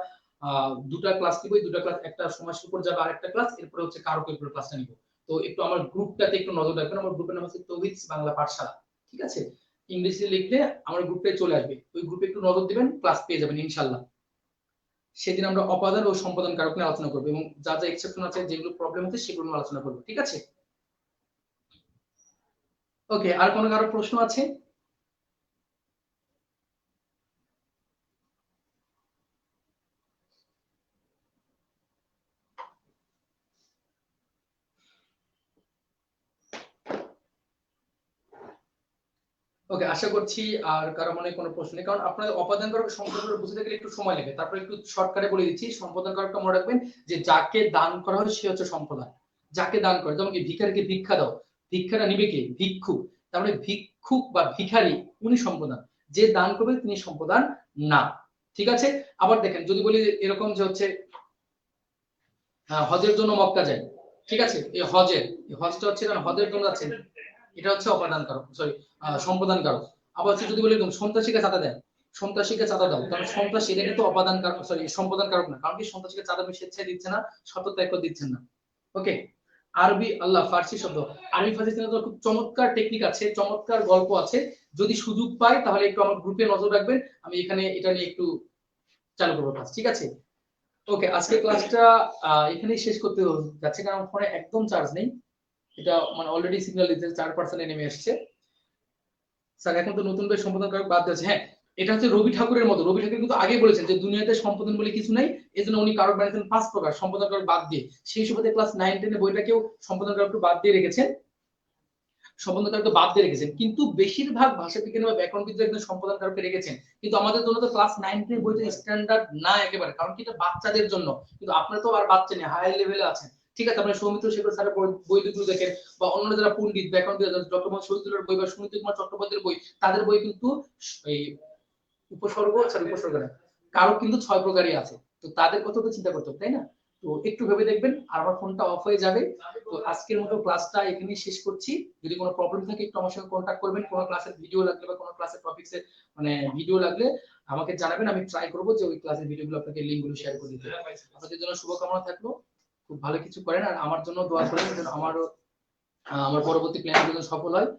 দুটা ক্লাস নিব, দুটা ক্লাস, একটা সমাজের উপর যাবে আরেকটা ক্লাস, এরপরে হচ্ছে কারকের উপর ক্লাসটা নিব। তো একটু আমার গ্রুপটাতে একটু নজর রাখবেন, আমার গ্রুপের নাম হচ্ছে তৌহিদ বাংলা পাঠশালা, ঠিক আছে, ইংলিশে লিখলে আমার গ্রুপে চলে আসবে, ওই গ্রুপে একটু নজর দিবেন, ক্লাস পেয়ে যাবেন ইনশাআল্লাহ। সেদিন আমরা অপাদান ও সম্পাদন কারক নিয়ে আলোচনা করবো, এবং যা যা এক্সেপশন আছে, যেগুলো প্রবলেম আছে সেগুলো নিয়ে আলোচনা করবো, ঠিক আছে। ওকে, আর কোনো কারো প্রশ্ন আছে? ওকে, আশা করছি আর কারো মনে কোনো প্রশ্ন নেই, কারণ আপনাদের অপাদান কারক সম্পাদন কারক বুঝতে গেলে একটু সময় লাগে। তারপরে একটু শর্টকাটে বলে দিচ্ছি, সম্পাদন কারকটা মনে রাখবেন যে যাকে দান করা হয় সে হচ্ছে সম্প্রদান। যাকে দান করে, যেমন কি ভিখারিকে ভিক্ষা দাও, ভিক্ষাটা নিবে কে, ভিক্ষু। তার মানে ভিক্ষুক বা ভিখারি উনি সম্প্রদান, যে দান করবে তিনি সম্প্রদান না। ঠিক আছে। আবার দেখেন যদি বলি এরকম যে হচ্ছে হজের জন্য মক্কা যায়, ঠিক আছে, এই হজটা হচ্ছে কারণ হজের জন্য যাচ্ছেন, এটা হচ্ছে অপাদান কারক, সরি সম্প্রদান কারক। আবার হচ্ছে যদি বলি সন্ত্রাসীকে চাঁদা দেয়, সন্ত্রাসীকে চাঁদা দাও, কারণ সন্ত্রাসী এটা কিন্তু অপাদান কারক, সরি সম্প্রদান কারক না, কারণ কি সন্ত্রাসীকে চাঁদা স্বেচ্ছায় দিচ্ছে না, সততায় দিচ্ছেন না। ওকে। আরবি আল্লাহ ফার্সি শব্দ, আরবি ফার্সি খুব চমৎকার টেকনিক আছে, চমৎকার গল্প আছে, যদি সুযোগ পাই তাহলে একটু আমার গ্রুপে নজর রাখবেন, আমি এখানে এটা নিয়ে একটু চালু করবো ক্লাস, ঠিক আছে। ওকে, আজকে ক্লাসটা এখানেই শেষ করতে যাচ্ছে, কারণ ফোনে একদম চার্জ নেই, এটা মানে অলরেডি সিগন্যাল দিতে 4% নেমে এসেছে। স্যার এখন তো নতুন ভাবে সম্পাদন করা বাদ দিয়েছে। হ্যাঁ, এটা হচ্ছে রবি ঠাকুরের মতো, রবি ঠাকুর কিন্তু আগে বলেছেন যে দুনিয়াতে সম্পাদন বলে কিছু নাই, এজন্য উনি কারক বানিয়েছেন 5 প্রকার সম্পাদন কারক বাদ দিয়ে, সেই সুবাদে ক্লাস 9 10 এর বইটাকেও সম্পাদন কারক বাদ দিয়ে রেখেছেন, সম্পাদন কারক বাদ দিয়ে রেখেছেন, কিন্তু বেশিরভাগ ভাষাবিজ্ঞানী বা ব্যাকরণবিদরা একদম সম্পাদন কারকে রেখেছেন, কিন্তু আমাদের জন্য তো ক্লাস 9 10 এর বইটা স্ট্যান্ডার্ড না একেবারে, কারণ কি এটা বাচ্চাদের জন্য, কিন্তু আপনারা তো আর বাচ্চা নেই, হায়ার লেভেলে আছেন, ঠিক আছে। আপনারা সৌমিত্র শেখর স্যারের বই দুটো দেখেন, বা অন্যান্য যারা পণ্ডিত ব্যাকরণবিদ, ডক্টর মোহাম্মদ শহীদুল্লাহর বই বা সুনীতি কুমার চট্টোপাধ্যায়ের বই, তাদের বই কিন্তু এই উপসর্গ, সরি উপসর্গ না, কারক কিন্তু 6 প্রকারই আছে, তো তাদের কথা তো চিন্তা করতে হবে, তাই না? তো একটু ভেবে দেখবেন, আর আমার ফোনটা অফ হয়ে যাবে। তো আজকের মতো ক্লাসটা এখানেই শেষ করছি, যদি কোনো প্রবলেম থাকে একটু আমার সঙ্গে কন্টাক্ট করবেন, কোনো ক্লাসের ভিডিও লাগলে বা কোনো ক্লাসের টপিকসের মানে ভিডিও লাগলে আমাকে জানাবেন, আমি ট্রাই করব যে ওই ক্লাসের ভিডিওগুলো আপনাকে লিংকগুলো শেয়ার করে দিতে। আপনাদের জন্য শুভকামনা থাকলো, খুব ভালো কিছু করেন, আর আমার জন্য দোয়া করেন যেন আমার পরবর্তী প্ল্যানগুলো সফল হয়,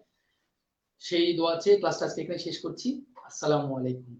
সেই দোয়া চেয়ে ক্লাসটা আজকে এখানে শেষ করছি। আসসালামু আলাইকুম।